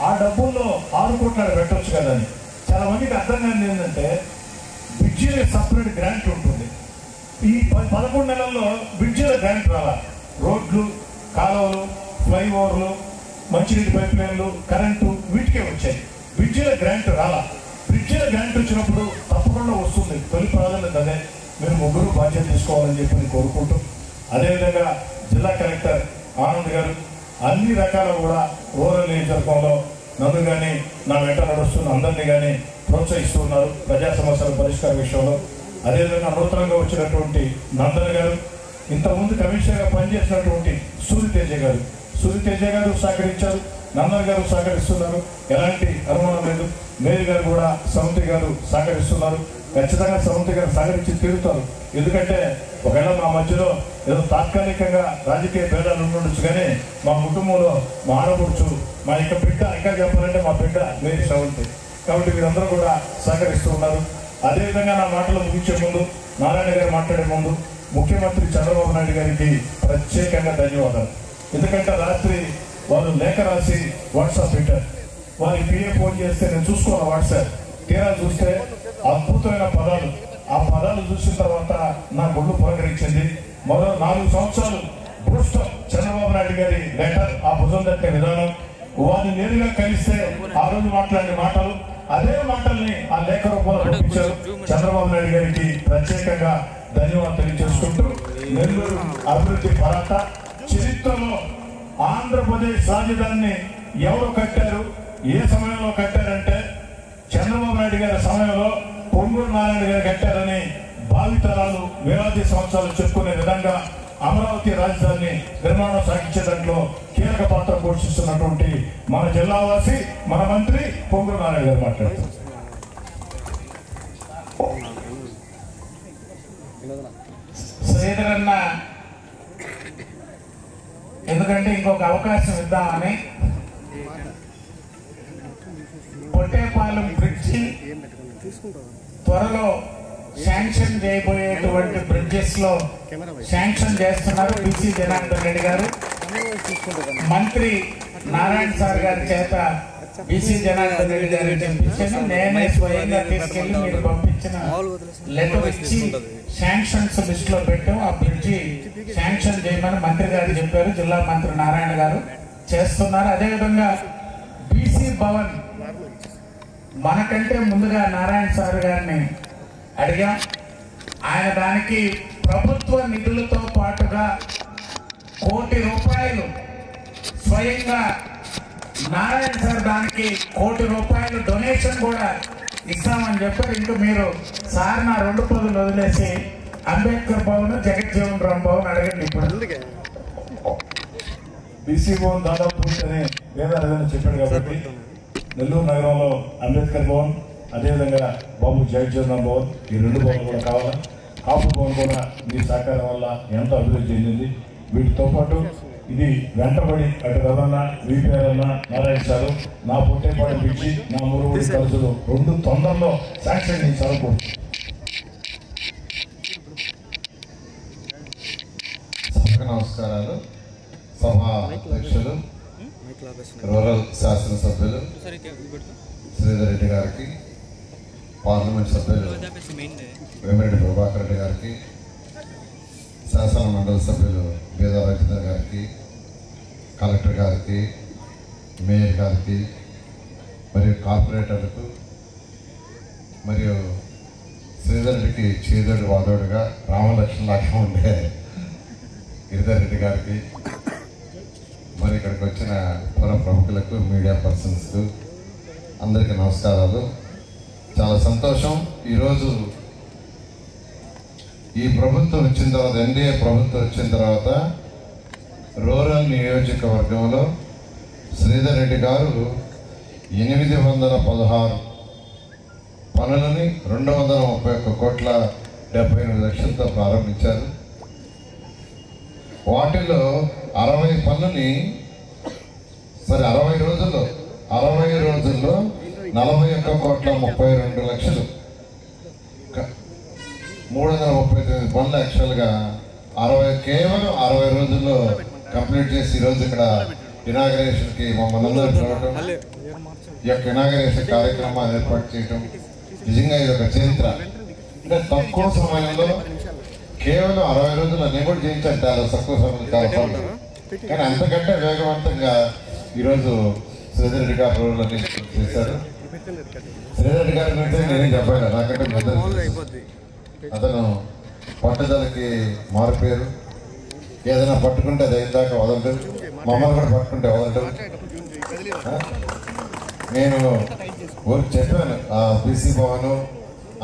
ఆ డబ్బుల్లో 6 కోట్ల పెట్టవచ్చు కదా అని. చాలా మందికి అర్థం కాని ఏంటంటే బ్రిడ్జిలో సపరేట్ గ్రాంట్ ఉంటుంది. ఈ 11 నెలల్లో బ్రిడ్జిలో గ్రాంట్ రాలా. రోడ్లు, కాలువలు, ఫ్లైఓవర్లు, మంచినీటి పైప్ లైన్లు, కరెంటు వీటికే వచ్చాయి. బ్రిడ్జిలో గ్రాంట్ రాలా. బ్రిడ్జిలో గ్రాంట్ వచ్చినప్పుడు తప్పకుండా వస్తుంది. తొలి ప్రాధాన్యత అదే. మీరు ముగ్గురు బాధ్యత తీసుకోవాలని చెప్పి కోరుకుంటూ అదేవిధంగా జిల్లా కలెక్టర్ ఆనంద్ గారు అన్ని రకాల కూడా రూరల్ నియోజకవర్గంలో నన్ను కానీ నా వెంట నడుస్తున్న అందరినీ కానీ ప్రోత్సహిస్తున్నారు ప్రజా సమస్యల పరిష్కార విషయంలో. అదేవిధంగా నూతనంగా వచ్చినటువంటి నందన్ గారు, ఇంతకుముందు కమిషనర్గా పనిచేసినటువంటి సూర్యతేజ గారు సహకరించారు, నందన్ గారు సహకరిస్తున్నారు, ఎలాంటి అనుమానం లేదు. మేరీ గారు కూడా సమంతి గారు సహకరిస్తున్నారు. ఖచ్చితంగా సమంతి గారు సహకరించి తీరుతారు. ఎందుకంటే ఒకవేళ మా మధ్యలో ఏదో తాత్కాలికంగా రాజకీయ భేదాలు ఉండొచ్చు కానీ మా కుటుంబంలో మా ఆడపడుచు మా యొక్క బిడ్డ, ఇంకా చెప్పాలంటే మా బిడ్డ మేరీ సవంతి. కాబట్టి మీరందరూ కూడా సహకరిస్తూ ఉన్నారు. అదేవిధంగా నా మాటలు ముగించే ముందు నారాయణ గారు మాట్లాడే ముందు ముఖ్యమంత్రి చంద్రబాబు నాయుడు గారికి ప్రత్యేకంగా ధన్యవాదాలు. ఎందుకంటే రాత్రి వారు లేఖ రాసి వాట్సాప్ పెట్టారు. వారికి పిఏ ఫోన్ చేస్తే నేను చూసుకోవాలి వాట్సాప్, తీరా చూస్తే అద్భుతమైన పదాలు. ఆ పదాలు చూసిన తర్వాత నా గుళ్ళు పురకరించింది. మరో 4 సంవత్సరాలు బూస్టర్ చంద్రబాబు నాయుడు గారి లెటర్, ఆ భుజం తట్టే విధానం, వారిని నేరుగా కలిస్తే ఆ రోజు మాట్లాడిన మాటలు, అదే మాటల్ని ఆ లేఖ రూపంలో పంపించారు. చంద్రబాబు నాయుడు గారికి ప్రత్యేకంగా ధన్యవాదాలు తెలియజేసుకుంటూ నెల్లూరు అభివృద్ధి పరాట చరిత్రలో ఆంధ్రప్రదేశ్ రాజధానిని ఎవరు కట్టారు, ఏ సమయంలో కట్టారంటే చంద్రబాబు నాయుడు గారి సమయంలో పొంగూరు నారాయణ గారు కట్టారని భావితరాలు వేలాది సంవత్సరాలు చెప్పుకునే విధంగా అమరావతి రాజధాని నిర్మాణం సాగించే దాంట్లో కీలక పాత్ర పోషిస్తున్నటువంటి మన జిల్లావాసి మన మంత్రి పొంగూరు నారాయణ గారు మాట్లాడుతారు. శ్రీధరన్న ఎందుకంటే ఇంకొక అవకాశం ఇద్దామని పొట్టేపాలెం బ్రిడ్జి త్వరలో శాంక్షన్ చేయబోయేటువంటి బ్రిడ్జెస్ లో శాంక్షన్ చేస్తున్నారు బీసీ జనార్దన్ రెడ్డి గారు. మంత్రి నారాయణ సార్ గారి చేత బీసీ జనార్దన్ రెడ్డి గారికి పంపించాను. నేనే స్వయంగా తీసుకెళ్లి మీరు పంపించిన లెటర్ ఇచ్చి శాంక్షన్స్ లిస్ట్ లో పెట్టాం. ఆ బ్రిడ్జి శాంక్షన్ చేయమని మంత్రి గారు చెప్పారు. జిల్లా మంత్రి నారాయణ గారు చేస్తున్నారు. అదేవిధంగా బీసీ భవన్ మనకంటే ముందుగా నారాయణ సార్ గారిని అడిగాం. ఆయన దానికి ప్రభుత్వ నిధులతో పాటుగా ₹1 కోటి స్వయంగా నారాయణ సార్ దానికి ₹1 కోటి డొనేషన్ కూడా ఇస్తామని చెప్పారు. ఇంకా మీరు సార్ నా 2 పదులు వదిలేసి అంబేద్కర్ భవన్, జగజ్జీవన్ రామ్ భవన్ అడగండి. ఇప్పుడు బీసీ భవన్ దాదాపు పూర్తని వేదాలు చెప్పాడు కాబట్టి నెల్లూరు నగరంలో అంబేద్కర్ భవన్, అదేవిధంగా బాబు జగజ్జీవన్ భవన్, ఈ 2 భవన్లు కూడా కావాలి. కాపు భవన్ కూడా మీ సహకారం వల్ల ఎంతో అభివృద్ధి చెందింది. వీటితో పాటు ఇది వెంటబడి అటు రవణ, విపిఆర్ అన్న, నారాయణ సారు, నా పొట్టేపాడు బ్రిడ్జి, నా మురుగుడి ఖర్చులు 2 తొందరలో శాంక్షన్ చేయించాలనుకుంటున్నాను. అందరికీ నమస్కారాలు. సభా అధ్యక్షులు, రూరల్ శాసనసభ్యులు శ్రీధర్ రెడ్డి గారికి, పార్లమెంట్ సభ్యులు వేమిరెడ్డి ప్రభాకర్ రెడ్డి గారికి, శాసన మండలి సభ్యులు బేదా రజిత గారికి, కలెక్టర్ గారికి, మేయర్ గారికి, మరియు కార్పొరేటర్లకు, మరియు శ్రీధర్ రెడ్డికి చేదోడు వాదోడుగా రామలక్ష్మణ లాగా ఉండే గిరిధర్ రెడ్డి గారికి, మరి ఇక్కడికి వచ్చిన పుర ప్రముఖులకు, మీడియా పర్సన్స్కు అందరికీ నమస్కారాలు. చాలా సంతోషం. ఈరోజు ఈ ప్రభుత్వం వచ్చిన తర్వాత, ఎన్డీఏ ప్రభుత్వం వచ్చిన తర్వాత రూరల్ నియోజకవర్గంలో శ్రీధర్ రెడ్డి గారు 816 పనులని 231,78,00,000తో ప్రారంభించారు. వాటిలో 60 పనులని 60 రోజుల్లో 41,32,00,000 339 పనులు యాక్చువల్గా కేవలం 60 రోజుల్లో కంప్లీట్ చేసి ఈరోజు ఇక్కడ ఇనాగరేషన్కి మమ్మల్ని అందరూ చూడటం, ఈ యొక్క ఇనాగరేషన్ కార్యక్రమాన్ని ఏర్పాటు చేయటం నిజంగా ఇది ఒక చరిత్ర. అంటే తక్కువ సమయంలో కేవలం 60 రోజులు నేను కూడా చేయించాను, చాలా తక్కువ సమయం కావాలి, కానీ అంతకంటే వేగవంతంగా ఈరోజు శ్రీధర్ రెడ్డి గారు రోజులని చేశారు. శ్రీధర్ రెడ్డి గారి గురించి నేనేం చెప్పాను, నాకంటే అతను పట్టుదలకి మారిపోయారు. ఏదైనా పట్టుకుంటే అది అయిందాక వదలడు, మమ్మల్ని కూడా పట్టుకుంటే వదలడు. నేను ఊరికి చెప్పాను, బీసీ భవన్,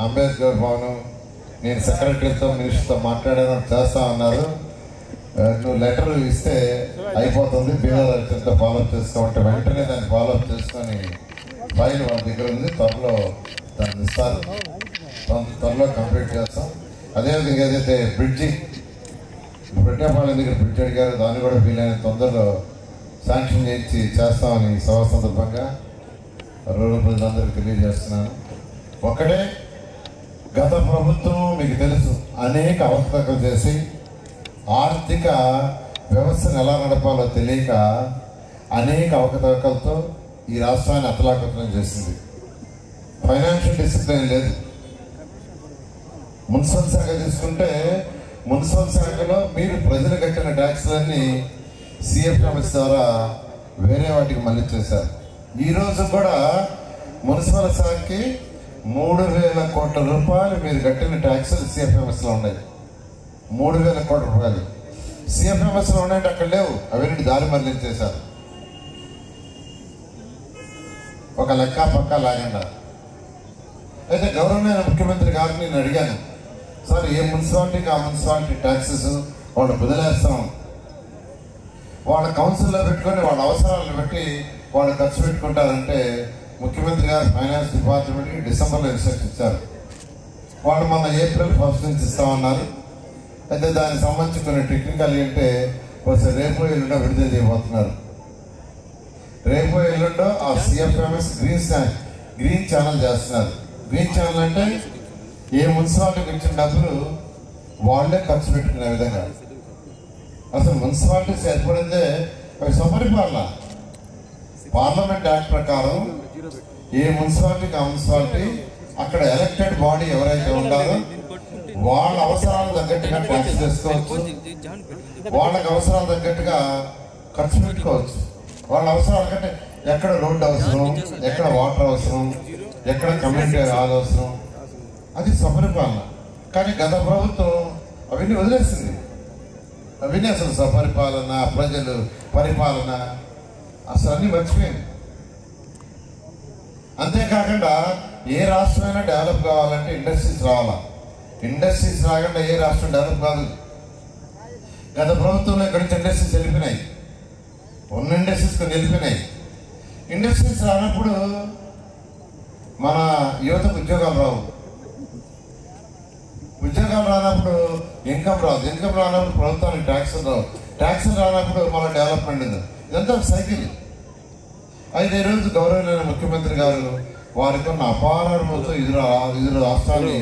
అంబేద్కర్ భవన్, నేను సెక్రటరీతో మినిస్టర్తో మాట్లాడాను, చేస్తా అన్నారు. నువ్వు లెటర్ ఇస్తే అయిపోతుంది, బీదర్తో ఫాలోఅప్ చేసుకోమంటే వెంటనే దాన్ని ఫాలోఅప్ చేసుకొని ఫైల్ వాళ్ళ దగ్గర ఉంది, త్వరలో దాన్ని ఇస్తారు, త్వరలో కంప్లీట్ చేస్తాం. అదేవిధంగా ఏదైతే బ్రిడ్జి పెట్టేపాళ్ళ దగ్గర బ్రిడ్జ్ అడిగారు, దాన్ని కూడా వీలైన తొందరలో శాంక్షన్ చేసి చేస్తామని సభ సందర్భంగా రూరల్ ప్రజలందరికీ తెలియజేస్తున్నాను. ఒకటే, గత ప్రభుత్వం మీకు తెలుసు అనేక అవకతవకలు చేసి ఆర్థిక వ్యవస్థను ఎలా నడపాలో తెలియక అనేక అవకతవకలతో ఈ రాష్ట్రాన్ని అతలాకుతలం చేసింది. ఫైనాన్షియల్ డిసిప్లిన్ లేదు. మున్సిపల్ శాఖ తీసుకుంటే మున్సిపల్ శాఖలో మీరు ప్రజలు కట్టిన ట్యాక్స్లన్నీ సిఎఫ్ఎంఎస్ ద్వారా వేరే వాటికి మళ్ళించేశారు. ఈరోజు కూడా మున్సిపల్ శాఖకి 3,000 కోట్ల రూపాయలు మీరు కట్టిన ట్యాక్సులు సిఎఫ్ఎంఎస్లో ఉన్నాయి. 3,000 కోట్ల రూపాయలు సిఎఫ్ఎంఎస్లో ఉన్నాయంటే అక్కడ లేవు, అవన్నీ దారి మళ్ళించేశారు. ఒక లెక్క పక్క లాగండా. అయితే గౌరవనీయ ముఖ్యమంత్రి గారిని నేను అడిగాను, సార్ ఏ మున్సిపాలిటీకి ఆ మున్సిపాలిటీ ట్యాక్సెస్ వాళ్ళు బదిలేస్తాం, వాళ్ళ కౌన్సిల్లో పెట్టుకొని వాళ్ళ అవసరాలను బట్టి వాళ్ళు ఖర్చు పెట్టుకుంటారంటే ముఖ్యమంత్రి గారు ఫైనాన్స్ డిపార్ట్మెంట్కి డిసెంబర్లో ఇన్స్ట్రక్షన్ ఇచ్చారు. వాళ్ళు మన ఏప్రిల్ 1 నుంచి ఇస్తామన్నారు. అయితే దానికి సంబంధించి కొన్ని టెక్నికల్ అంటే కొంచెం రేపు ఎల్లుండో విడుదల చేయబోతున్నారు. రేపు ఎల్లుండో ఆ సిఎఫ్ఎంఎస్ గ్రీన్ ఛానల్ చేస్తున్నారు. గ్రీన్ ఛానల్ అంటే ఏ మున్సిపాలిటీకి ఇచ్చిన డబ్బులు వాళ్ళే ఖర్చు పెట్టుకునే విధంగా. అసలు మున్సిపాలిటీస్ ఏర్పడిందే అవి సపరిపాలన. పార్లమెంట్ యాక్ట్ ప్రకారం ఏ మున్సిపాలిటీకి ఆ మున్సిపాలిటీ అక్కడ ఎలక్టెడ్ బాడీ ఎవరైతే ఉంటారో వాళ్ళ అవసరాలు తగ్గట్టుగా ట్యాక్స్ చేసుకోవచ్చు, వాళ్ళకి అవసరాలు తగ్గట్టుగా ఖర్చు పెట్టుకోవచ్చు. వాళ్ళ అవసరాలు కంటే ఎక్కడ రోడ్డు అవసరం, ఎక్కడ వాటర్ అవసరం, ఎక్కడ కమ్యూనిటీ హాల్ అవసరం, అది సపరిపాలన. కానీ గత ప్రభుత్వం అవన్నీ వదిలేసింది. అవన్నీ అసలు సపరిపాలన, ప్రజలు పరిపాలన అసలు అన్నీ మర్చిపోయింది. అంతేకాకుండా ఏ రాష్ట్రమైనా డెవలప్ కావాలంటే ఇండస్ట్రీస్ రావాలా. ఇండస్ట్రీస్ రాకుండా ఏ రాష్ట్రం డెవలప్ కాదు. గత ప్రభుత్వంలో ఇక్కడి నుంచి ఇండస్ట్రీస్ వెళ్ళిపోయినాయి, ఉన్న ఇండస్ట్రీస్ వెళ్ళిపోయినాయి. ఇండస్ట్రీస్ రానప్పుడు మన యువతకు ఉద్యోగాలు రావు. ఉద్యోగాలు రానప్పుడు ఇన్కమ్ రాదు. ఇన్కమ్ రానప్పుడు ప్రభుత్వానికి ట్యాక్సులు రావు. ట్యాక్సులు రానప్పుడు మన డెవలప్మెంట్ ఉంది. ఇదంతా సైకిల్. అయితే ఈరోజు గౌరవనీయ ముఖ్యమంత్రి గారు వారికి ఉన్న అపార అనుభవంతో ఇరు రాష్ట్రాన్ని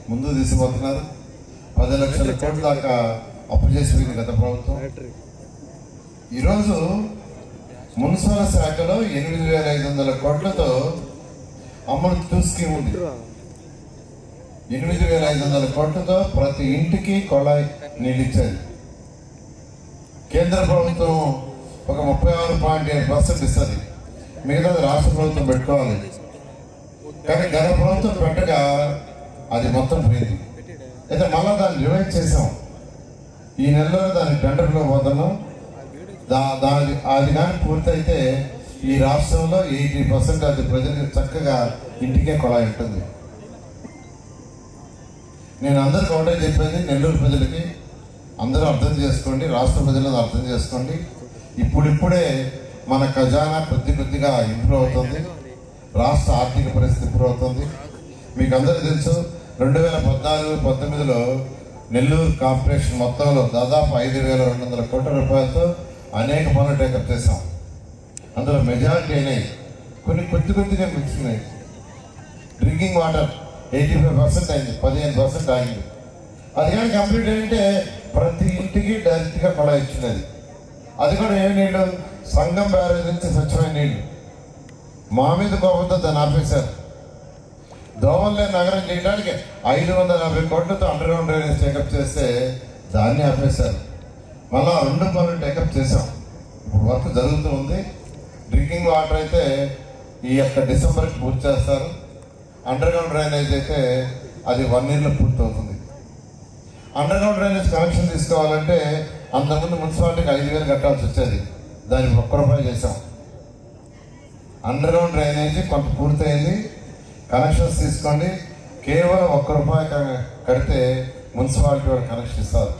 ముందు తీసుకుపోతున్నారు. 10 లక్షల కోట్ల దాకా అప్పు చేసిపోయింది గత ప్రభుత్వం. ఈరోజు మున్సిపల్ శాఖలో 8,500 కోట్లతో అమృత్ 2 స్కీమ్ ఉంది. 8,500 కోట్లతో ప్రతి ఇంటికి కొళాయి నీళ్ళు ఇచ్చేది. కేంద్ర ప్రభుత్వం ఒక 36.7% ఇస్తుంది, మిగతాది రాష్ట్ర ప్రభుత్వం పెట్టుకోవాలి. కానీ గత ప్రభుత్వం పెట్టగా అది మొత్తం పోయింది. అయితే మళ్ళీ దాన్ని రివైజ్ చేసాం. ఈ నెలలో దాన్ని టెండర్లో పోతున్నాం. అది కానీ పూర్తయితే ఈ రాష్ట్రంలో 80% అది ప్రజలకు చక్కగా ఇంటికే కొళాయి ఉంటుంది. నేను అందరికి ఒకటే చెప్పేది, నెల్లూరు ప్రజలకి అందరూ అర్థం చేసుకోండి, రాష్ట్ర ప్రజలను అర్థం చేసుకోండి. ఇప్పుడిప్పుడే మన ఖజానా కొద్దిగా ఇంప్రూవ్ అవుతుంది, రాష్ట్ర ఆర్థిక పరిస్థితి ఇంప్రూవ్ అవుతుంది. మీకు అందరికీ తెలుసు 2014-19లో నెల్లూరు కార్పొరేషన్ మొత్తంలో దాదాపు 5,200 కోట్ల రూపాయలతో అనేక పనులు టేకప్ చేశాం. అందులో మెజారిటీ అయినాయి, కొన్ని కొద్దిగా మిక్సినాయి. డ్రింకింగ్ వాటర్ 85% అయింది, 15% ఆగింది. అది కానీ కంప్లీట్ అయింటే ప్రతి ఇంటికి డైరెక్ట్గా కొళాయి ఇచ్చినది. అది కూడా ఏమి నీళ్ళు, సంగం బ్యారేజ్ నుంచి స్వచ్ఛమైన నీళ్లు. మా మీద కోపంతో దాన్ని ఆపేశారు. దోమల్లే నగరం చేయడానికి 550 కోట్లతో అండర్ గ్రౌండ్ డ్రైనేజ్ టేకప్ చేస్తే దాన్ని ఆపేశారు. మళ్ళా 2 పనులు టేకప్ చేసాం, ఇప్పుడు వర్క్ జరుగుతూ ఉంది. డ్రింకింగ్ వాటర్ అయితే ఈ యొక్క డిసెంబర్కి పూర్తి చేస్తారు. అండర్ గ్రౌండ్ డ్రైనేజ్ అయితే అది 1 yearలో పూర్తవుతుంది. అండర్ గ్రౌండ్ డ్రైనేజ్ కనెక్షన్ తీసుకోవాలంటే అంతకుముందు మున్సిపాలిటీకి 5,000 కట్టాల్సి వచ్చేది, దానికి 1 రూపాయి చేసాం. అండర్ గ్రౌండ్ డ్రైనేజీ కొంత పూర్తయింది, కనెక్షన్స్ తీసుకోండి. కేవలం 1 రూపాయి కడితే మున్సిపాలిటీ వాళ్ళు కనెక్షన్ ఇస్తారు.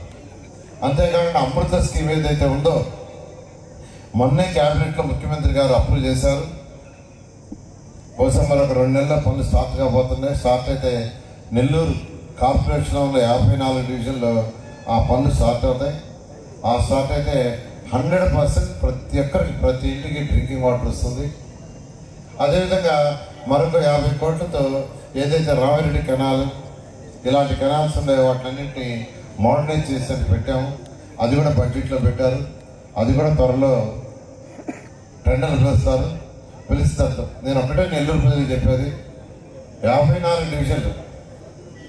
అంతేకాకుండా అమృత స్కీమ్ ఏదైతే ఉందో మొన్నే క్యాబినెట్లో ముఖ్యమంత్రి గారు అప్రూవ్ చేశారు. బహుశా మరొక 2 నెలల పనులు స్టార్ట్ కాబోతున్నాయి. స్టార్ట్ అయితే నెల్లూరు కార్పొరేషన్లో ఉన్న 54 డివిజన్లో ఆ పనులు స్టార్ట్ అవుతాయి. ఆ స్టార్ట్ అయితే 100% ప్రతి ఒక్కరికి, ప్రతి ఇంటికి డ్రింకింగ్ వాటర్ వస్తుంది. అదేవిధంగా మరొక 50 కోట్లతో ఏదైతే రామిరెడ్డి కెనాల్, ఇలాంటి కెనాల్స్ ఉన్నాయో వాటినన్నింటినీ మోడర్నైజ్ చేసి పెట్టాము. అది కూడా బడ్జెట్లో పెట్టారు. అది కూడా త్వరలో టెండర్లు పిలుస్తారు. నేను ఒకటే నెల్లూరు ప్రజలకు చెప్పేది, 54 డివిజన్లు,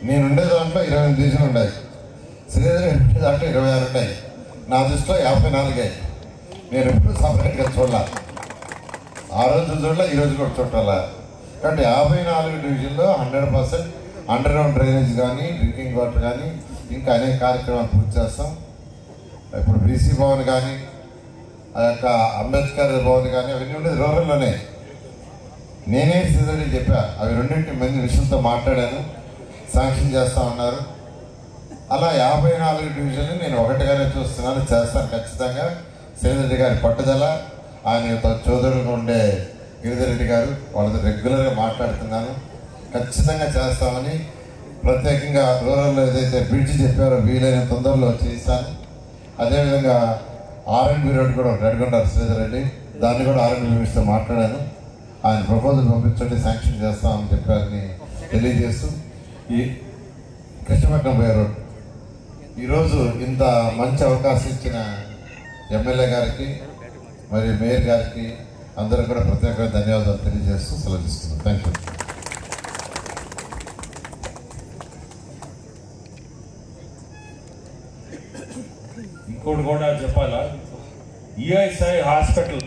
నేనుండే దాంట్లో 28 డివిజన్లు ఉన్నాయి, శ్రీధర్ ఉండే దాంట్లో 26 ఉన్నాయి. నా దృష్టిలో 54. నేను ఎప్పుడు సపరేట్గా చూడాలి, ఆ రోజు చూడాల, ఈరోజు కూడా చూడాల. కాబట్టి 54 డివిజన్లో 100% అండర్ గ్రౌండ్ డ్రైనేజ్ కానీ, డ్రింకింగ్ వాటర్ కానీ, ఇంకా అనేక కార్యక్రమాలు పూర్తి చేస్తాం. ఇప్పుడు బీసీ భవన్ కానీ, ఆ యొక్క అంబేద్కర్ భవన్ కానీ అవన్నీ ఉండేది రూరల్లోనే. నేనే శ్రీధర్ని చెప్పా, అవి 2 మంది విషయంతో మాట్లాడాను, శాంక్షన్ చేస్తా ఉన్నారు. అలా 54 డివిజన్లు నేను ఒకటిగానే చూస్తున్నాను, చేస్తాను ఖచ్చితంగా. శ్రీధర్ గారి పట్టుదల, ఆయన చోదరుగా ఉండే గిరిధర్ రెడ్డి గారు, వాళ్ళతో రెగ్యులర్గా మాట్లాడుతున్నాను. ఖచ్చితంగా చేస్తామని, ప్రత్యేకంగా రూరల్లో ఏదైతే బ్రిడ్జ్ చెప్పారో వీలైన తొందరలో చేస్తాను. అదేవిధంగా R&B రోడ్ కూడా అడుగుంటారు శ్రీధర్ రెడ్డి, దాన్ని కూడా R&B మినిస్టర్తో మాట్లాడాను. ఆయన ప్రపోజల్ పంపించండి, శాంక్షన్ చేస్తామని చెప్పారని తెలియజేస్తూ, ఈ కృష్ణపట్నం పోయే రోడ్ ఈరోజు ఇంత మంచి అవకాశం ఇచ్చిన ఎమ్మెల్యే గారికి మరియు మేయర్ గారికి అందరూ కూడా ప్రత్యేకంగా ధన్యవాదాలు తెలియజేస్తూ సెలవు తీసుకున్నాను. Thank you. ఇంకోటి కూడా చెప్పాలా, ఈఎస్ఐ హాస్పిటల్